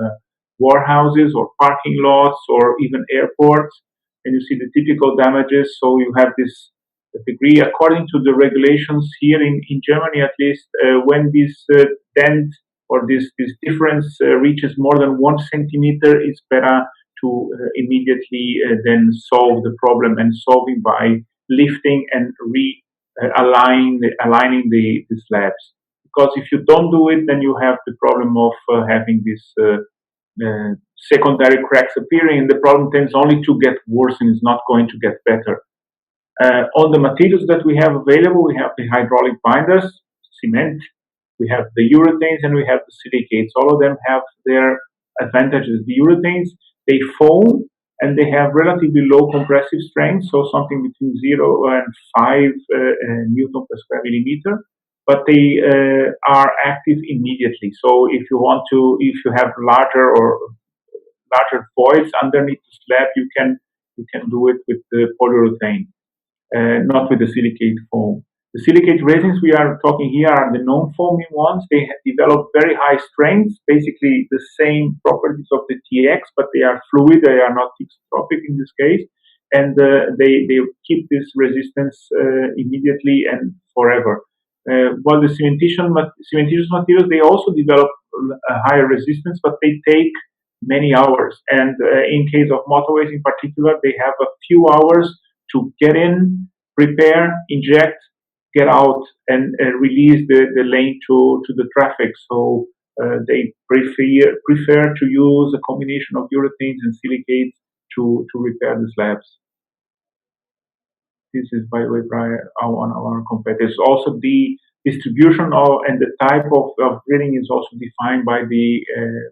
Speaker 3: warehouses or parking lots or even airports. And you see the typical damages. So you have this degree, according to the regulations here in Germany at least, when this dent or this difference reaches more than 1 centimeter, it's better to immediately then solve the problem, and solving by lifting and aligning the slabs. Because if you don't do it, then you have the problem of having this secondary cracks appearing, and the problem tends only to get worse and is not going to get better. On the materials that we have available, we have the hydraulic binders, cement, we have the urethanes, and we have the silicates. All of them have their advantages. The urethanes, they foam, and they have relatively low compressive strength, so something between 0 and 5 Newton per square millimeter, but they are active immediately. So if you have larger voids underneath the slab, you can do it with the polyurethane. Not with the silicate foam. The silicate resins we are talking here are the non-foaming ones. They have developed very high strengths, basically the same properties of the TX, but they are fluid, they are not thixotropic in this case, and they keep this resistance immediately and forever. While the cementitious materials, they also develop a higher resistance, but they take many hours. And in case of motorways in particular, they have a few hours to get in, prepare, inject, get out, and release the lane to the traffic. So they prefer to use a combination of urethanes and silicates to repair the slabs. This is, by the way, one of our competitors. Also, the distribution and the type of drilling is also defined by the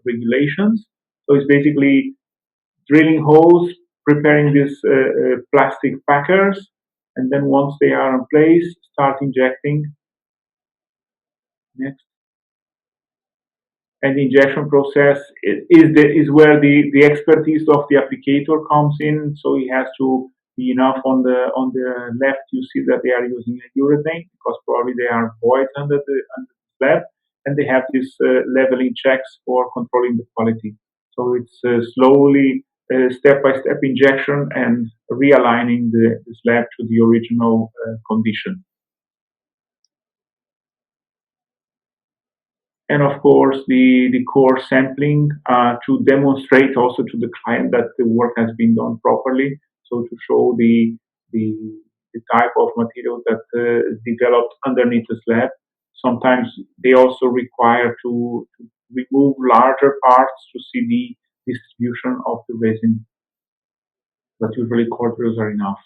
Speaker 3: regulations. So it's basically drilling holes, preparing these plastic packers, and then once they are in place, start injecting. Next. And the injection process is where the expertise of the applicator comes in. So he has to be enough on the left. You see that they are using a urethane because probably they are voids under the slab, and they have these leveling checks for controlling the quality. So it's slowly step-by-step injection and realigning the slab to the original condition. And of course, the core sampling to demonstrate also to the client that the work has been done properly. So to show the type of material that is developed underneath the slab. Sometimes they also require to remove larger parts to see the distribution of the resin. But usually core drills are enough.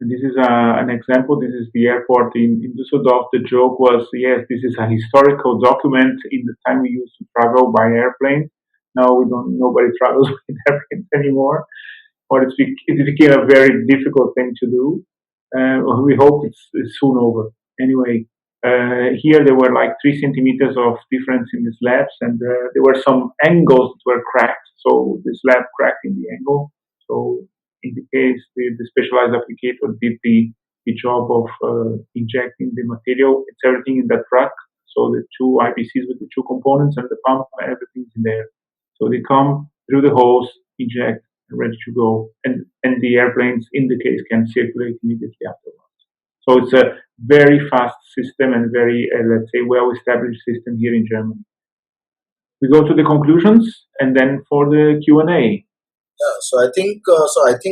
Speaker 3: And this is an example. This is the airport in Düsseldorf. The joke was, yes, this is a historical document in the time we used to travel by airplane. Now nobody travels with airplanes anymore, or it became a very difficult thing to do. We hope it's soon over. Anyway, Here there were like 3 centimeters of difference in the slabs, and there were some angles that were cracked. So the slab cracked in the angle. So in the case, the specialized applicator did the job of injecting the material. It's everything in that truck. So the 2 IBCs with the 2 components and the pump, everything's in there. So they come through the hose, inject, and ready to go. And the airplanes, in the case, can circulate immediately afterwards. So it's a very fast system and very, let's say, well-established system here in Germany. We go to the conclusions and then for the Q&A.
Speaker 1: Yeah, so I think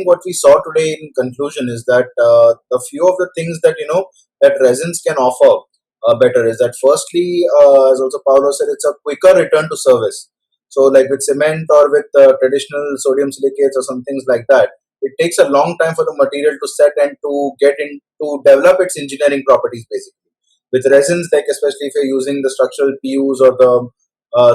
Speaker 1: what we saw today in conclusion is that the few of the things that that resins can offer better is that firstly, as also Paulo said, it's a quicker return to service. So like with cement or with traditional sodium silicates or some things like that, it takes a long time for the material to set and to get in to develop its engineering properties basically. With resins, like especially if you're using the structural PUs or the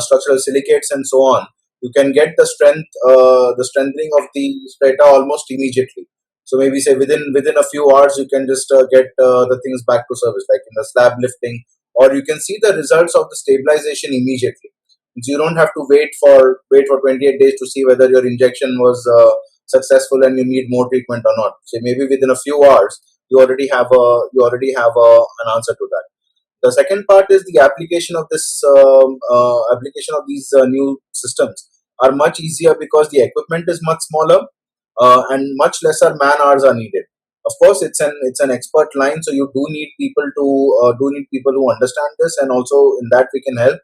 Speaker 1: structural silicates and so on, you can get the strengthening of the strata almost immediately. So maybe say within a few hours you can just get the things back to service, like in the slab lifting, or you can see the results of the stabilization immediately. So you don't have to wait for 28 days to see whether your injection was successful and you need more treatment or not. So maybe within a few hours you already have an answer to that. The second part is the application of these new systems are much easier because the equipment is much smaller and much lesser man hours are needed. Of course, it's an expert line, so you do need people who understand this, and also in that we can help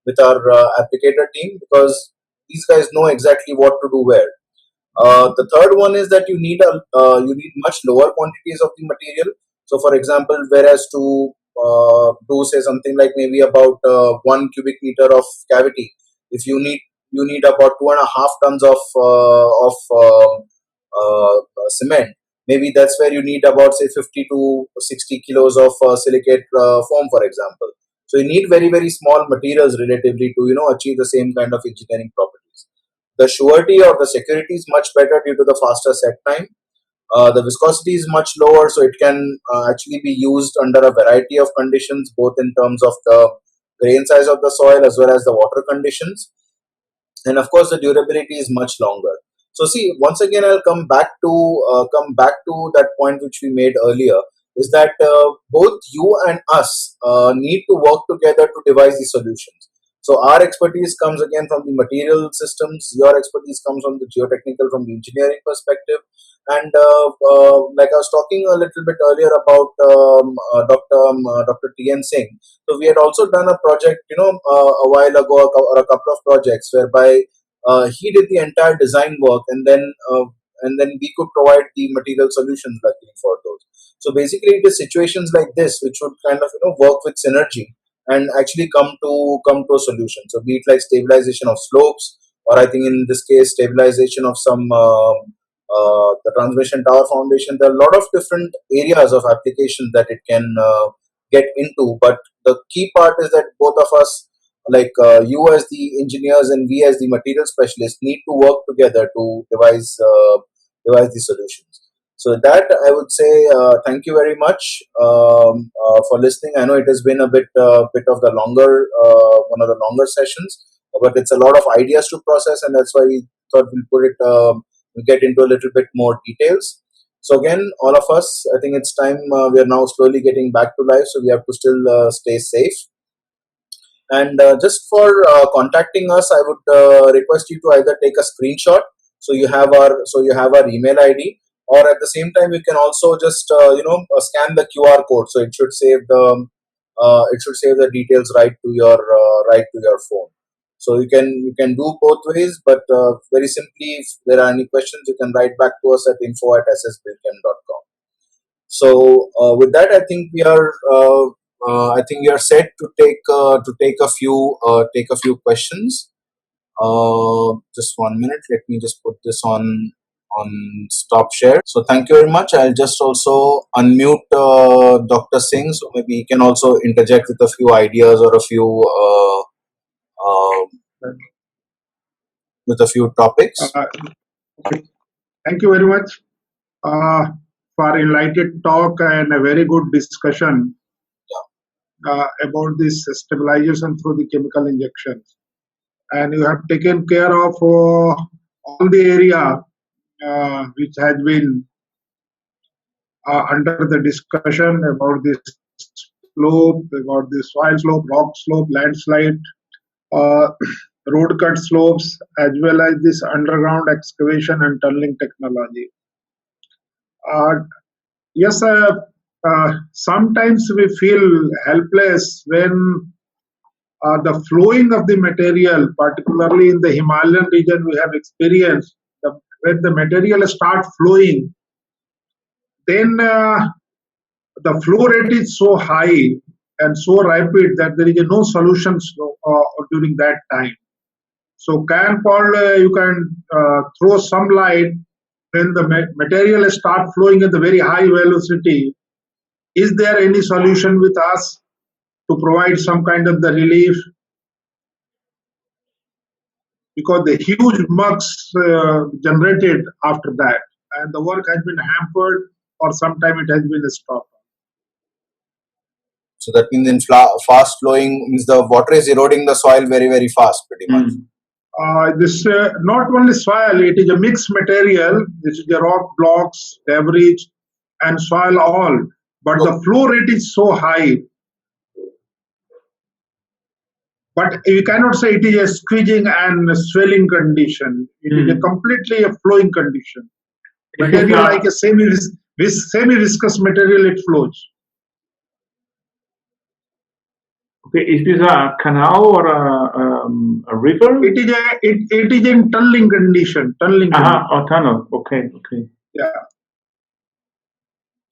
Speaker 1: with our applicator team, because these guys know exactly what to do where. The third one is that you need much lower quantities of the material. So, for example, whereas to do say something like maybe about 1 cubic meter of cavity, if you need about 2.5 tons of cement. Maybe that's where you need about say 50 to 60 kilos of silicate foam, for example. So you need very very small materials relatively to achieve the same kind of engineering properties. The surety or the security is much better due to the faster set time. The viscosity is much lower, so it can actually be used under a variety of conditions, both in terms of the grain size of the soil as well as the water conditions. And of course, the durability is much longer. So, see, once again, I'll come back to that point which we made earlier, is that both you and us need to work together to devise the solutions. So our expertise comes again from the material systems. Your expertise comes from the geotechnical, from the engineering perspective. And like I was talking a little bit earlier about Dr. T.N. Singh. So we had also done a project, a while ago, or a couple of projects whereby he did the entire design work, and then we could provide the material solutions luckily for those. So basically, it is situations like this which would kind of work with synergy and actually come to a solution. So be it like stabilization of slopes, or I think in this case stabilization of some the transmission tower foundation. There are a lot of different areas of application that it can get into. But the key part is that both of us, like you as the engineers and we as the material specialists, need to work together to devise the solutions. So that I would say thank you very much for listening. I know it has been a bit of the longer one of the longer sessions, but it's a lot of ideas to process, and that's why we thought we'll get into a little bit more details. So again, all of us, I think it's time. We are now slowly getting back to life, so we have to still stay safe. And just for contacting us, I would request you to either take a screenshot, so you have our email ID, or at the same time you can also just scan the QR code, so it should save the details right to your phone. So you can do both ways, but very simply, if there are any questions, you can write back to us at info@ssbuildchem.com. So with that, I think we are set to take a few questions. Just 1 minute. Let me just put this on stop share. So thank you very much. I'll just also unmute Dr. Singh, so maybe he can also interject with a few ideas or with a few topics.
Speaker 2: Thank you very much for enlightened talk and a very good discussion. about this stabilization through the chemical injections. And you have taken care of all the area which has been under the discussion about this slope, about the soil slope, rock slope, landslide, uh, road cut slopes, as well as this underground excavation and tunneling technology. Uh, yes, sometimes we feel helpless when the flowing of the material, particularly in the Himalayan region, we have experienced when the material start flowing, then the flow rate is so high and so rapid that there is no solutions during that time. So, can Paul, you can throw some light when the material start flowing at the very high velocity? Is there any solution with us to provide some kind of the relief? Because the huge mucks generated after that, and the work has been hampered, or sometime it has been stopped.
Speaker 1: So that means in fast flowing means the water is eroding the soil very, very fast, pretty much.
Speaker 2: This not only soil, it is a mixed material. This is the rock blocks, debris, and soil all. But the flow rate is so high. But you cannot say it is a squeezing and swelling condition. It is a completely a flowing condition. Material like a semi-viscous material, it flows.
Speaker 3: Okay, is this a canal or a river?
Speaker 2: It is in tunneling condition. Tunneling.
Speaker 3: Oh, tunnel. Okay, okay.
Speaker 2: Yeah.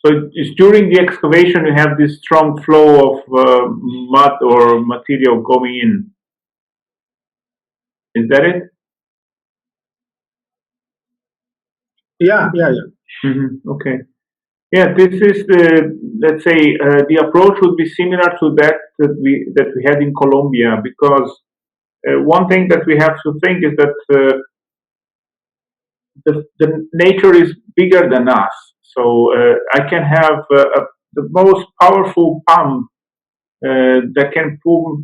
Speaker 3: So it's during the excavation you have this strong flow of mud or material going in. Is that it?
Speaker 2: Yeah.
Speaker 3: Okay. Yeah, this is the, let's say, the approach would be similar to that we had in Colombia, because one thing that we have to think is that the nature is bigger than us. So I can have the most powerful pump that can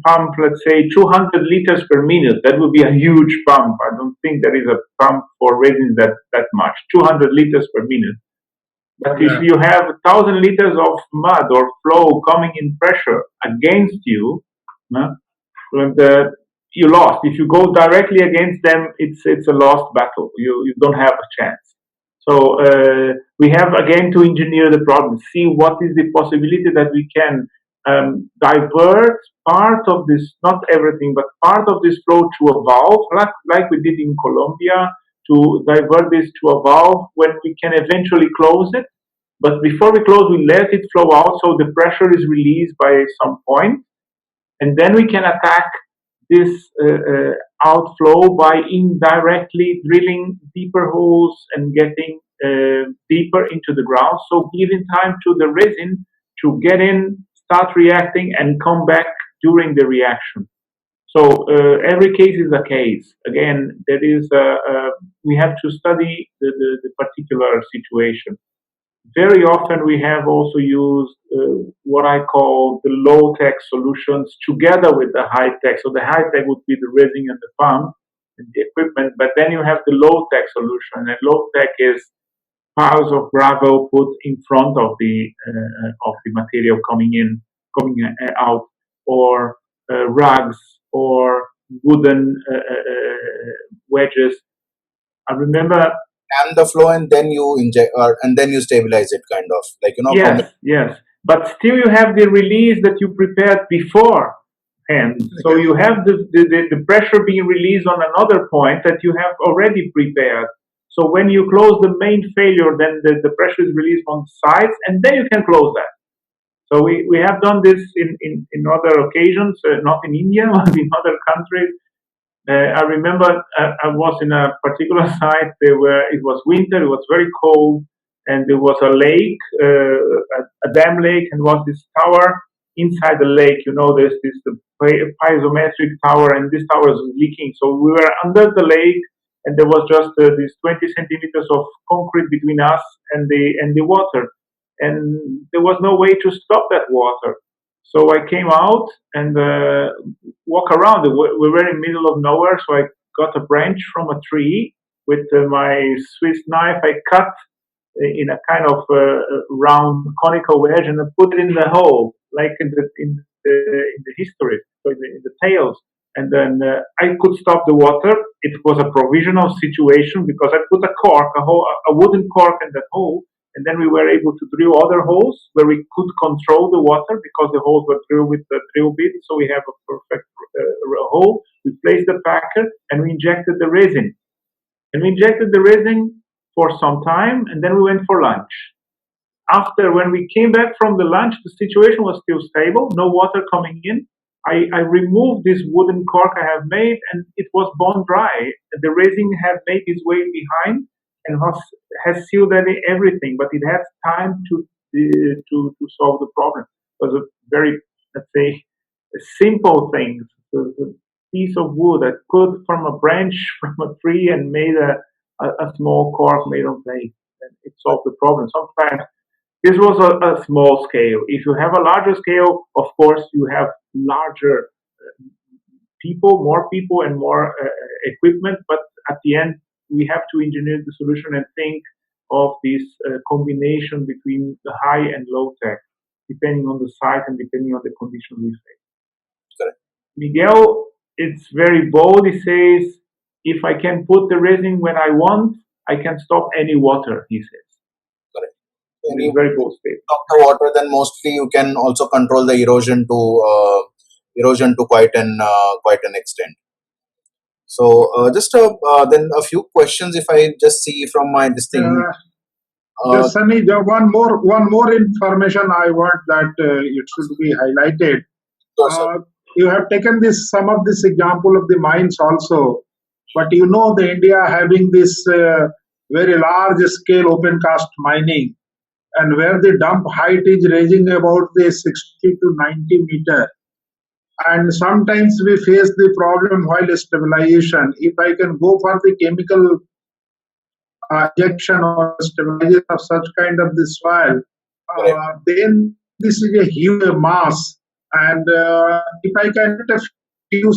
Speaker 3: pump, let's say, 200 liters per minute. That would be a huge pump. I don't think there is a pump for resins that much, 200 liters per minute. But if you have 1,000 liters of mud or flow coming in pressure against you, and you lost. If you go directly against them, it's a lost battle. You don't have a chance. So we have again to engineer the problem, see what is the possibility that we can divert part of this, not everything, but part of this flow to a valve, like we did in Colombia, to divert this to a valve when we can eventually close it. But before we close, we let it flow out so the pressure is released by some point. And then we can attack this outflow by indirectly drilling deeper holes and getting deeper into the ground. So giving time to the resin to get in, start reacting, and come back during the reaction. So every case is a case. Again, there is we have to study the particular situation. Very often we have also used what I call the low-tech solutions together with the high-tech. So the high-tech would be the resin and the pump and the equipment, but then you have the low-tech solution, and low-tech is piles of gravel put in front of the material coming out, or rugs, or wooden wedges. I remember.
Speaker 1: And the flow, and then you inject, and then you stabilize it, kind of like, you know.
Speaker 3: Yes. But still, you have the release that you prepared beforehand. So you have the pressure being released on another point that you have already prepared. So when you close the main failure, then the pressure is released on sides, and then you can close that. So we have done this in other occasions, not in India, but in other countries. I remember I was in a particular site where it was winter, it was very cold, and there was a lake, a dam lake, and was this tower inside the lake. You know, there's this piezometric tower, and this tower is leaking. So we were under the lake, and there was just these 20 centimeters of concrete between us and the water, and there was no way to stop that water. So I came out and walk around. We were in the middle of nowhere, so I got a branch from a tree with my Swiss knife. I cut in a kind of round conical wedge and I put it in the hole, like in the history, so in the tails. And then I could stop the water. It was a provisional situation because I put a cork, a wooden cork in that hole, and then we were able to drill other holes where we could control the water because the holes were drilled with the drill bit. So we have a perfect hole. We placed the packer and we injected the resin. And we injected the resin for some time, and then we went for lunch. After, when we came back from the lunch, the situation was still stable, no water coming in. I removed this wooden cork I have made, and it was bone dry. The resin had made its way behind and has sealed everything, but it has time to solve the problem. It was a very, let's say, simple thing. A piece of wood I cut from a branch from a tree and made a small cork made of plate, and it solved the problem. Sometimes this was a small scale. If you have a larger scale, of course, you have larger more people, and more equipment. But at the end, we have to engineer the solution and think of this combination between the high and low tech, depending on the site and depending on the conditions we face.
Speaker 1: Correct.
Speaker 3: Miguel, it's very bold. He says, if I can put the resin when I want, I can stop any water, he says.
Speaker 1: Correct.
Speaker 3: It's very bold statement.
Speaker 1: Stop the water, then mostly you can also control the erosion to quite an extent. So just then a few questions, if I just see from my this thing.
Speaker 2: Just Sunny, one more information I want that it should be highlighted. You have taken some of this example of the mines also, but you know the India having this very large scale open cast mining, and where the dump height is ranging about the 60 to 90 meter. And sometimes we face the problem while stabilization. If I can go for the chemical injection or stabilization of such kind of the soil, then this is a huge mass. And if I can get a few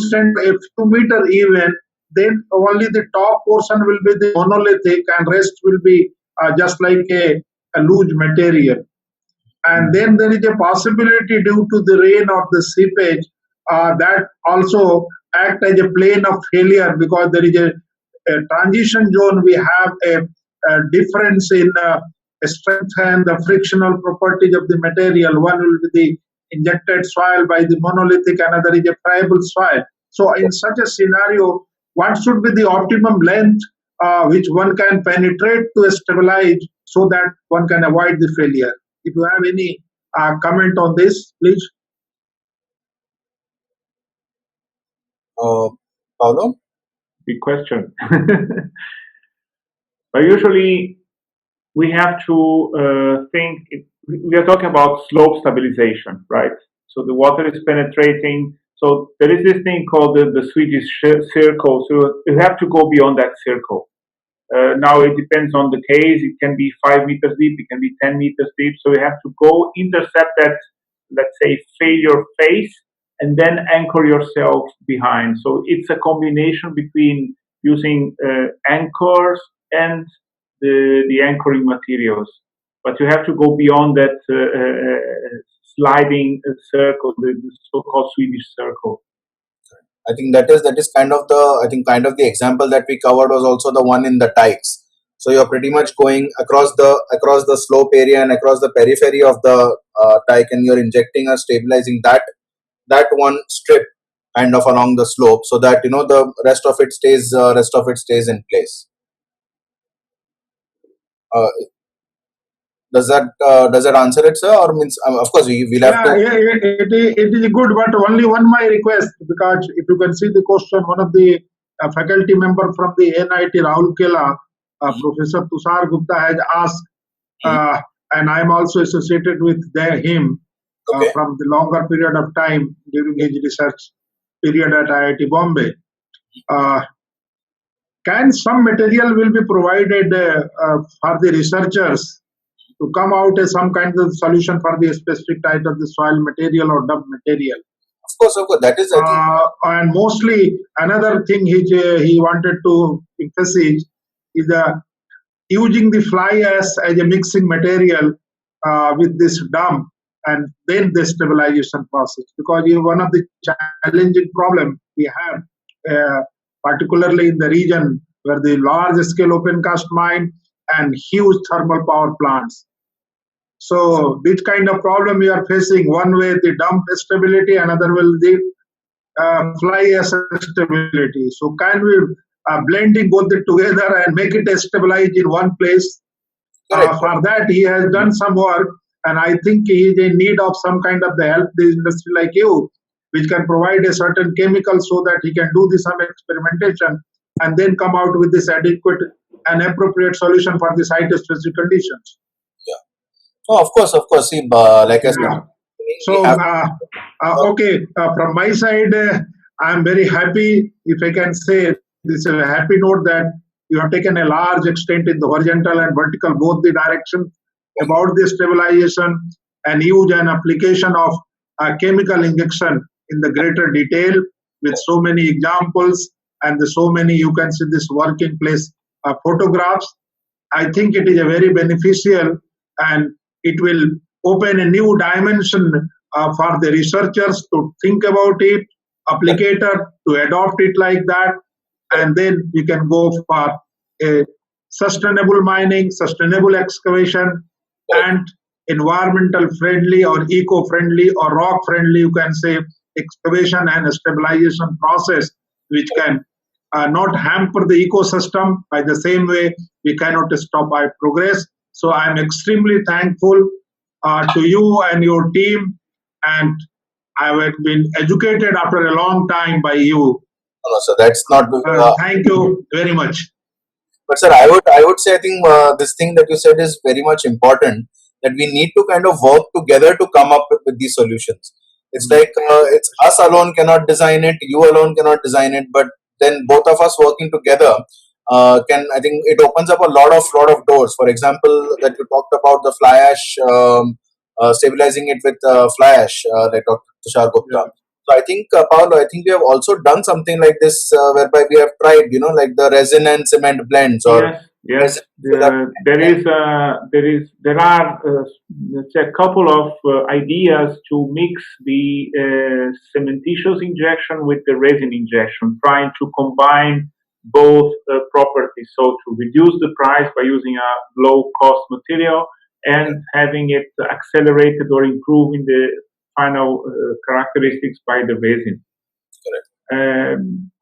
Speaker 2: meter even, then only the top portion will be the monolithic and rest will be just like a loose material. And then there is a possibility due to the rain or the seepage that also act as a plane of failure, because there is a transition zone. We have a difference in strength and the frictional properties of the material. One will be the injected soil by the monolithic, another is a friable soil. So in such a scenario, what should be the optimum length which one can penetrate to stabilize so that one can avoid the failure? If you have any comment on this, please.
Speaker 1: Paulo?
Speaker 3: Big question. But usually we have to think, we are talking about slope stabilization, right? So the water is penetrating. So there is this thing called the Swedish circle. So you have to go beyond that circle. Now it depends on the case. It can be 5 meters deep. It can be 10 meters deep. So you have to go intercept that, let's say, failure phase, and then anchor yourself behind. So it's a combination between using anchors and the anchoring materials. But you have to go beyond that sliding circle, the so-called Swedish circle.
Speaker 1: I think that is kind of the example that we covered was also the one in the dikes. So you're pretty much going across the slope area and across the periphery of the dike, and you're injecting or stabilizing that one strip kind of along the slope, so that the rest of it stays in place. Does that answer it, sir? Or means of course we'll have to.
Speaker 2: Yeah, it is good, but only one my request, because if you can see the question, one of the faculty member from the NIT Raulkela, Professor Tushar Gupta, has asked, and I am also associated with him from the longer period of time during his research period at IIT Bombay. Can some material will be provided for the researchers to come out as some kind of solution for the specific type of the soil material or dump material.
Speaker 1: Of course, that is, I think,
Speaker 2: And mostly another thing he wanted to emphasize is using the fly ash as a mixing material with this dump and then the stabilization process, because one of the challenging problem we have, particularly in the region where the large scale open cast mine and huge thermal power plants. So this kind of problem we are facing, one way the dump stability, another will the fly ash stability. So can we blending both it together and make it stabilized in one place? For that, he has done some work, and I think he is in need of some kind of the help, the industry like you, which can provide a certain chemical so that he can do some experimentation and then come out with this adequate and appropriate solution for the site-specific conditions.
Speaker 1: Yeah. Oh, of course. See, like I said,
Speaker 2: so okay, from my side, I am very happy, if I can say, this is a happy note that you have taken a large extent in the horizontal and vertical, both the direction about the stabilization and use an application of chemical injection in the greater detail with so many examples and so many, you can see this working place photographs. I think it is a very beneficial, and it will open a new dimension for the researchers to think about it, applicator to adopt it like that, and then we can go for a sustainable mining, sustainable excavation, and environmental friendly or eco-friendly or rock friendly, you can say, excavation and stabilization process, which can not hamper the ecosystem. By the same way, we cannot stop our progress. So I'm extremely thankful to you and your team, and I have been educated after a long time by you.
Speaker 1: So that's not.
Speaker 2: Thank you very much.
Speaker 1: But sir, I would say, I think this thing that you said is very much important, that we need to kind of work together to come up with these solutions. It's like it's us alone cannot design it, you alone cannot design it, but then both of us working together can, I think it opens up a lot of doors. For example, that you talked about the fly ash, stabilizing it with fly ash, like Dr. Tushar Gupta.
Speaker 3: Yeah.
Speaker 1: So I think, Paulo, I think we have also done something like this, whereby we have tried, like the resin and cement blends. Or
Speaker 3: yes. There are let's say a couple of ideas to mix the cementitious injection with the resin injection, trying to combine both properties. So to reduce the price by using a low cost material and having it accelerated or improving the final characteristics by the resin.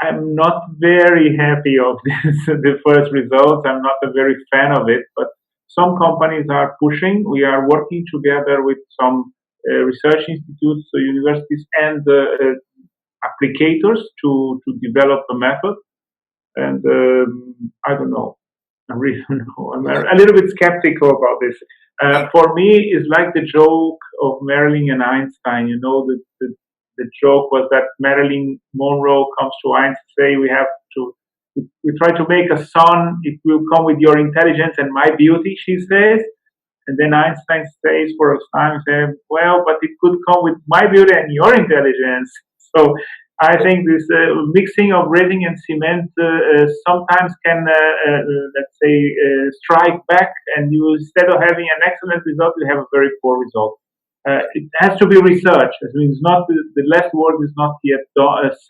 Speaker 3: I'm not very happy of this, the first results. I'm not a very fan of it, but some companies are pushing. We are working together with some research institutes, so universities, and applicators to develop a method. And I don't know. I really don't know. I'm a little bit skeptical about this. For me, it's like the joke of Marilyn and Einstein. The joke was that Marilyn Monroe comes to Einstein, we try to make a son, it will come with your intelligence and my beauty, she says. And then Einstein stays for a time and says, well, but it could come with my beauty and your intelligence. So I think this mixing of resin and cement sometimes can, let's say, strike back, and you, instead of having an excellent result, you have a very poor result. It has to be researched. I mean, it's not the last word is not yet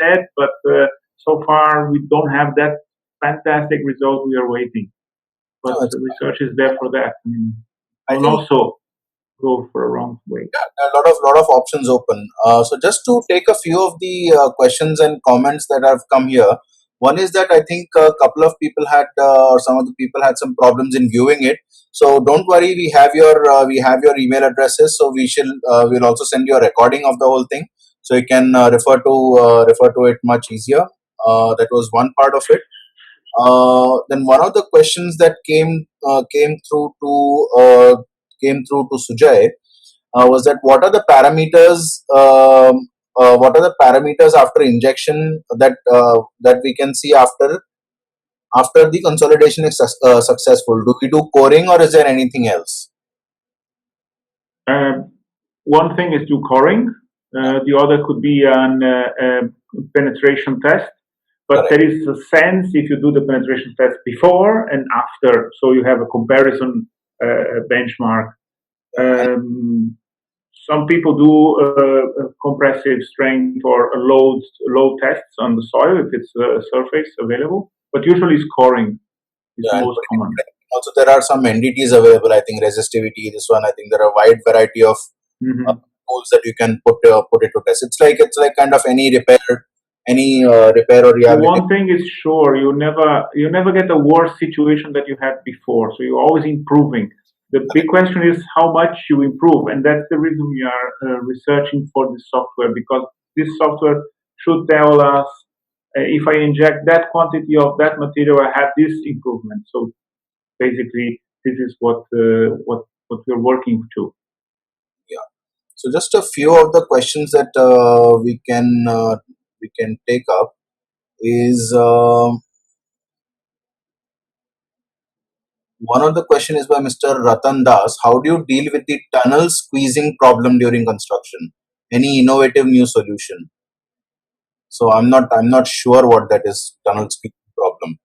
Speaker 3: said, but so far we don't have that fantastic result we are waiting. But the research is there for that. I mean, also go for a wrong way.
Speaker 1: Yeah, a lot of options open. So just to take a few of the questions and comments that have come here. One is that I think a couple of people had, or some of the people had some problems in viewing it. So don't worry, we have your email addresses. So we'll also send you a recording of the whole thing, so you can refer to it much easier. That was one part of it. Then one of the questions that came through to Sujay was that what are the parameters? What are the parameters after injection that we can see after the consolidation is successful? Do we do coring, or is there anything else?
Speaker 3: One thing is do coring. The other could be a penetration test. But
Speaker 1: Correct.
Speaker 3: there is a sense if you do the penetration test before and after, so you have a comparison benchmark. Some people do compressive strength or load tests on the soil if it's a surface available, but usually scoring is
Speaker 1: Yeah, and
Speaker 3: most common.
Speaker 1: also there are some NDTs available. I think resistivity. This one, I think there are a wide variety of tools that you can put it to test. It's like kind of any repair or
Speaker 3: The
Speaker 1: rehabilitation.
Speaker 3: one thing is sure, you never get a worse situation that you had before, so you're always improving. The big question is how much you improve, and that's the reason we are researching for this software, because this software should tell us if I inject that quantity of that material, I have this improvement. So basically, this is what we're working to.
Speaker 1: Yeah. So just a few of the questions that we can take up is one of the question is by Mr. Ratan Das. How do you deal with the tunnel squeezing problem during construction? Any innovative new solution? So I'm not sure what that is, tunnel squeezing problem.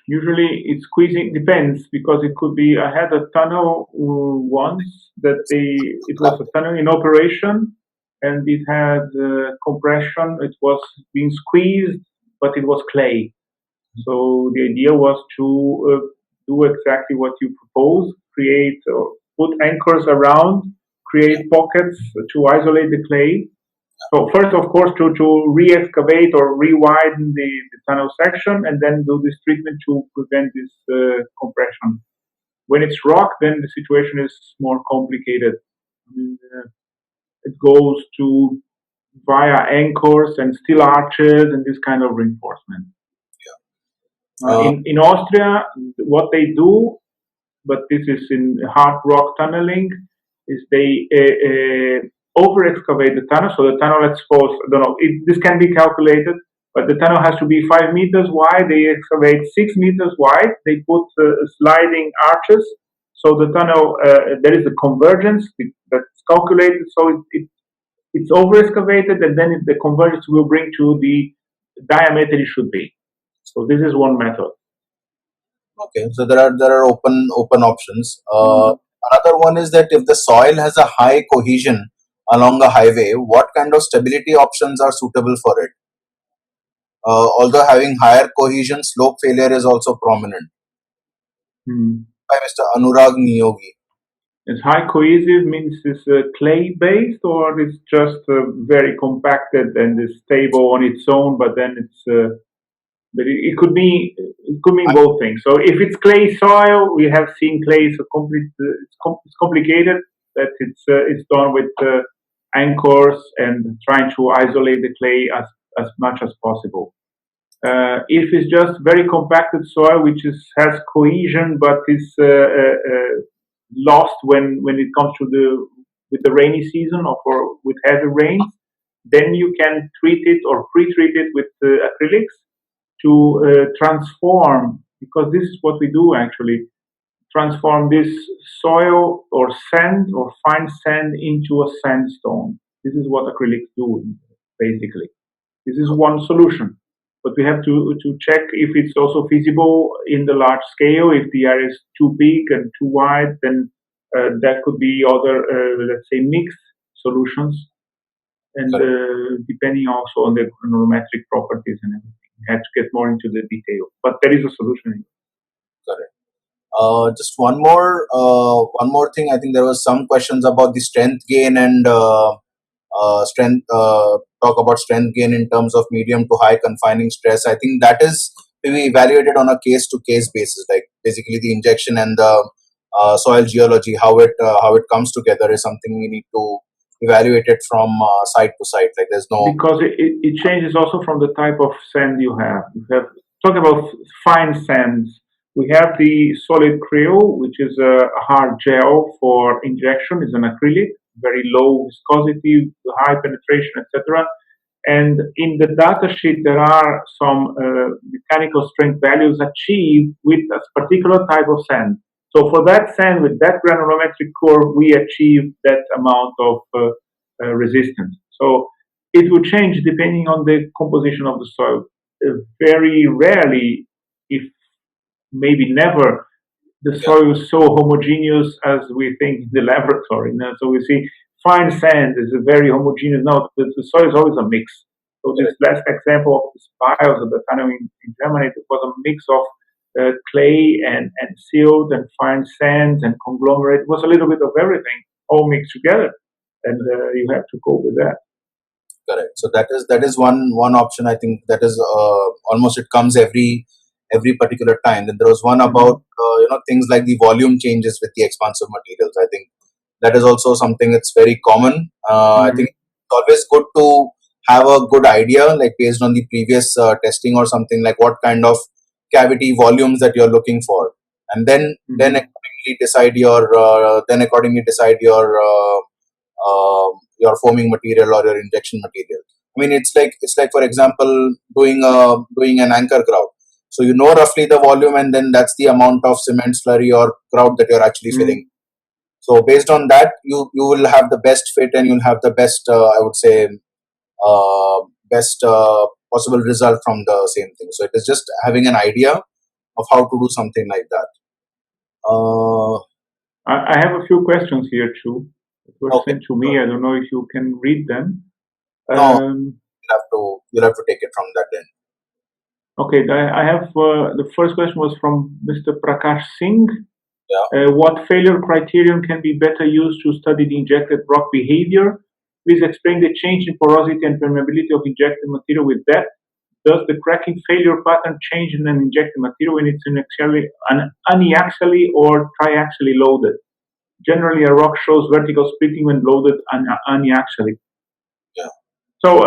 Speaker 3: Usually it's squeezing, depends, because it could be, I had a tunnel once that it was a tunnel in operation and it had compression, it was being squeezed, but it was clay. So the idea was to do exactly what you propose, create or put anchors around, create pockets to isolate the clay. So first, of course, to re-excavate or re-widen the tunnel section, and then do this treatment to prevent this compression. When it's rock, then the situation is more complicated. I mean, it goes to via anchors and steel arches and this kind of reinforcement. In Austria, what they do, but this is in hard rock tunneling, is they over excavate the tunnel. So the tunnel, let's suppose, I don't know, this can be calculated, but the tunnel has to be 5 meters wide. They excavate 6 meters wide. They put sliding arches. So the tunnel, there is a convergence that's calculated. So it's over excavated, and then the convergence will bring to the diameter it should be. So this is one method.
Speaker 1: Okay, so there are open options. Another one is that if the soil has a high cohesion along a highway, what kind of stability options are suitable for it? Although having higher cohesion, slope failure is also prominent. By Mr. Anurag Niyogi.
Speaker 3: Is high cohesive means it's clay based, or it's just very compacted and is stable on its own, but then but it could mean both things. So if it's clay soil, we have seen clay so it's complicated that it's done with anchors and trying to isolate the clay as much as possible. If it's just very compacted soil, which has cohesion but is lost when it comes to with the rainy season or with heavy rains, then you can treat it or pre-treat it with acrylics to transform, because this is what we do actually, transform this soil or sand or fine sand into a sandstone. This is what acrylics do basically. This is one solution, but we have to check if it's also feasible in the large scale. If the area is too big and too wide, then that could be other, let's say, mixed solutions, and depending also on the granulometric properties and everything. We have to get more into the detail, but there is a solution.
Speaker 1: Correct. Just one more thing. I think there was some questions about the strength gain and talk about strength gain in terms of medium to high confining stress. I think that is to be evaluated on a case to case basis. Like basically the injection and the soil geology, how it comes together is something we need to evaluate it from site to site. Like there's no,
Speaker 3: because it changes also from the type of sand you have. Talk about fine sands. We have the solid krill, which is a hard gel for injection. It's an acrylic, very low viscosity, high penetration, etc. And in the data sheet, there are some mechanical strength values achieved with a particular type of sand. So for that sand with that granulometric curve, we achieve that amount of resistance. So it will change depending on the composition of the soil. Very rarely, if maybe never, the soil is so homogeneous as we think in the laboratory. So we see fine sand is a very homogeneous. No, the soil is always a mix. So this last example of the spiles of the tunnel in Germany, it was a mix of clay and silt and fine sands and conglomerate. It was a little bit of everything all mixed together, and you have to cope with that.
Speaker 1: Correct. So that is one option. I think that is almost it comes every particular time. Then there was one about things like the volume changes with the expansive materials. I think that is also something that's very common. I think it's always good to have a good idea, like based on the previous testing or something, like what kind of cavity volumes that you're looking for, and then accordingly decide your foaming material or your injection material. I mean, it's like for example doing an anchor grout. So you know roughly the volume, and then that's the amount of cement slurry or grout that you're actually filling. So based on that, you will have the best fit, and you'll have the best I would say best possible result from the same thing. So it is just having an idea of how to do something like that.
Speaker 3: I have a few questions here too. It was sent to me. I don't know if you can read them.
Speaker 1: No, you'll have to take it from that end.
Speaker 3: Okay, I have the first question was from Mr. Prakash Singh.
Speaker 1: Yeah.
Speaker 3: What failure criterion can be better used to study the injected rock behavior? Please explain the change in porosity and permeability of injected material with depth. Does the cracking failure pattern change in an injected material when it's uniaxially or triaxially loaded? Generally, a rock shows vertical splitting when loaded uniaxially.
Speaker 1: Yeah.
Speaker 3: So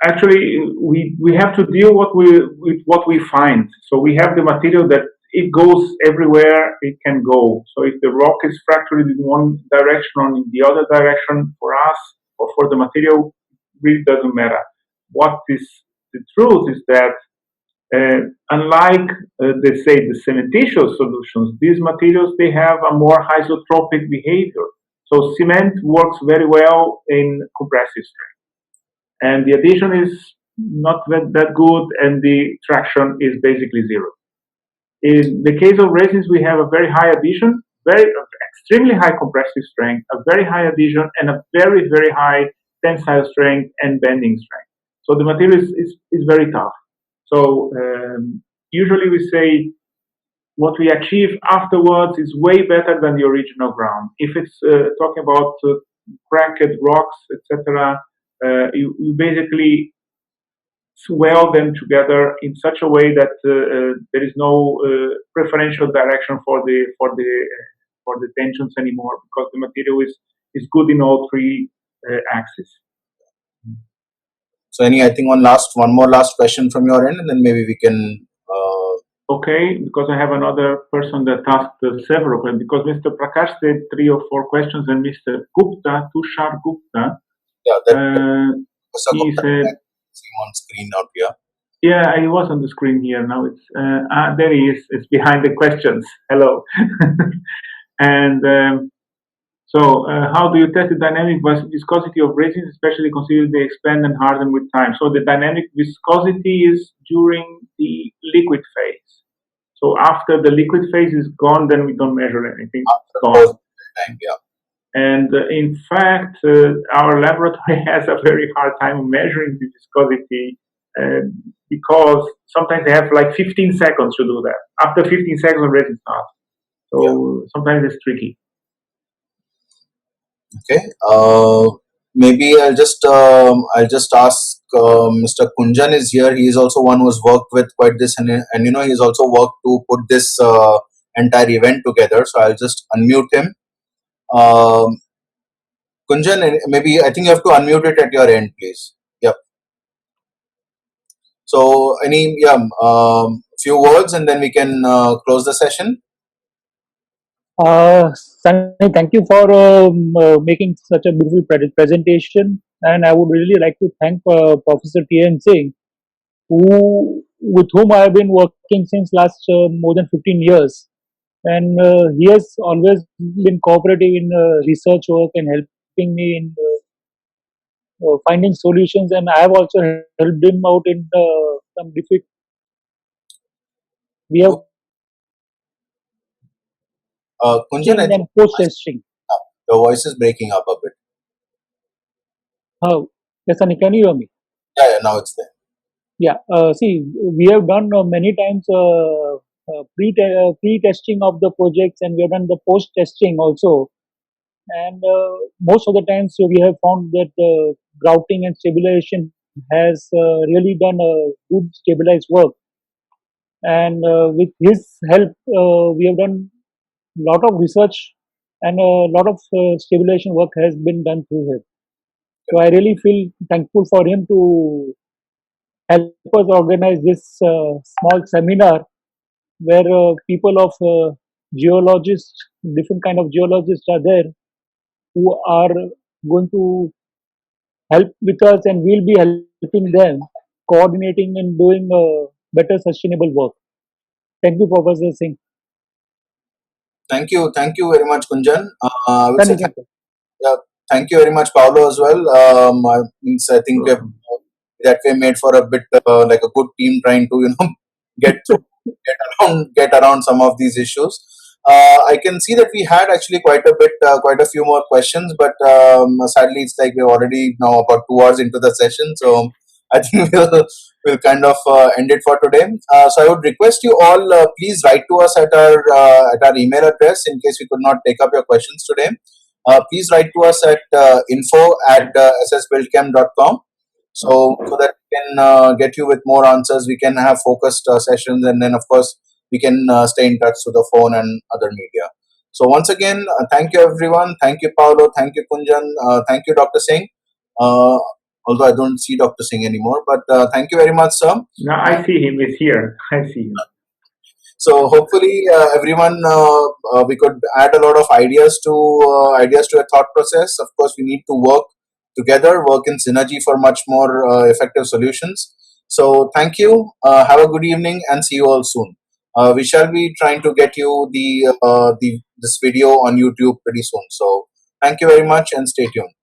Speaker 3: actually, we have to deal with what we find. So we have the material that it goes everywhere it can go. So if the rock is fractured in one direction or in the other direction, for us or for the material, really doesn't matter. What is the truth is that unlike, let's say, the cementitious solutions, these materials, they have a more isotropic behavior. So cement works very well in compressive strength. And the adhesion is not that good, and the traction is basically zero. In the case of resins, we have a very high adhesion, extremely high compressive strength, a very high adhesion, and a very, very high tensile strength and bending strength. So the material is very tough. So usually we say what we achieve afterwards is way better than the original ground. If it's talking about cracked rocks, etc., you basically swell them together in such a way that there is no preferential direction for the tensions anymore, because the material is good in all three axes.
Speaker 1: So I think one more last question from your end, and then maybe we can.
Speaker 3: Okay, because I have another person that asked several questions. Because Mr. Prakash said 3 or 4 questions, and Mr. Gupta, Tushar Gupta, he said,
Speaker 1: on screen out here.
Speaker 3: Yeah, he was on the screen here. Now it's there he is. It's behind the questions. Hello. And so, how do you test the dynamic viscosity of resins, especially considering they expand and harden with time? So the dynamic viscosity is during the liquid phase. So after the liquid phase is gone, then we don't measure anything.
Speaker 1: Yeah.
Speaker 3: And in fact, our laboratory has a very hard time measuring the viscosity because sometimes they have like 15 seconds to do that. After 15 seconds, the resin starts. So sometimes it's tricky.
Speaker 1: Okay. Maybe I'll just ask Mr. Kunjan is here. He is also one who has worked with quite this, and he's also worked to put this entire event together. So I'll just unmute him. Kunjan, maybe I think you have to unmute it at your end, please. Yep. So few words, and then we can close the session.
Speaker 4: Sunny, thank you for making such a beautiful presentation, and I would really like to thank Professor T.N. Singh, with whom I have been working since last more than 15 years. and he has always been cooperative in research work and helping me in finding solutions. And I have also helped him out in some difficult. We have
Speaker 1: Kunjan, I
Speaker 4: testing
Speaker 1: think
Speaker 4: and post testing.
Speaker 1: your voice is breaking up a bit.
Speaker 4: How? Yes, Sunny, can you hear me?
Speaker 1: Yeah, now it's there.
Speaker 4: Yeah. See, we have done many times pre-testing of the projects, and we have done the post testing also. And most of the times we have found that grouting and stabilization has really done a good stabilized work. And with his help, we have done a lot of research, and a lot of stabilization work has been done through him. So I really feel thankful for him to help us organize this small seminar where people of geologists, different kind of geologists are there who are going to help with us, and we'll be helping them coordinating and doing better sustainable work. Thank you, Professor Singh.
Speaker 1: Thank you very much, Kunjan. I would
Speaker 4: Then
Speaker 1: say
Speaker 4: you can go.
Speaker 1: yeah, thank you very much, Paulo, as well. I think that way made for a bit like a good team trying to get through, get around some of these issues. I can see that we had actually quite a few more questions, but sadly, it's like we're already now about 2 hours into the session, so I think we'll kind of end it for today. So I would request you all please write to us at our email address in case we could not take up your questions today. Please write to us at info@ssbuildchem.com so that we can get you with more answers. We can have focused sessions, and then of course we can stay in touch through the phone and other media. So once again, thank you everyone. Thank you, Paulo. Thank you, Kunjan. Thank you, Dr. Singh. Uh, Although I don't see Dr. Singh anymore, but thank you very much, sir.
Speaker 3: No, I see him. He's here. I see him.
Speaker 1: So hopefully, everyone, we could add a lot of ideas to a thought process. Of course, we need to work together, work in synergy for much more effective solutions. So thank you. Have a good evening, and see you all soon. We shall be trying to get you the this video on YouTube pretty soon. So thank you very much, and stay tuned.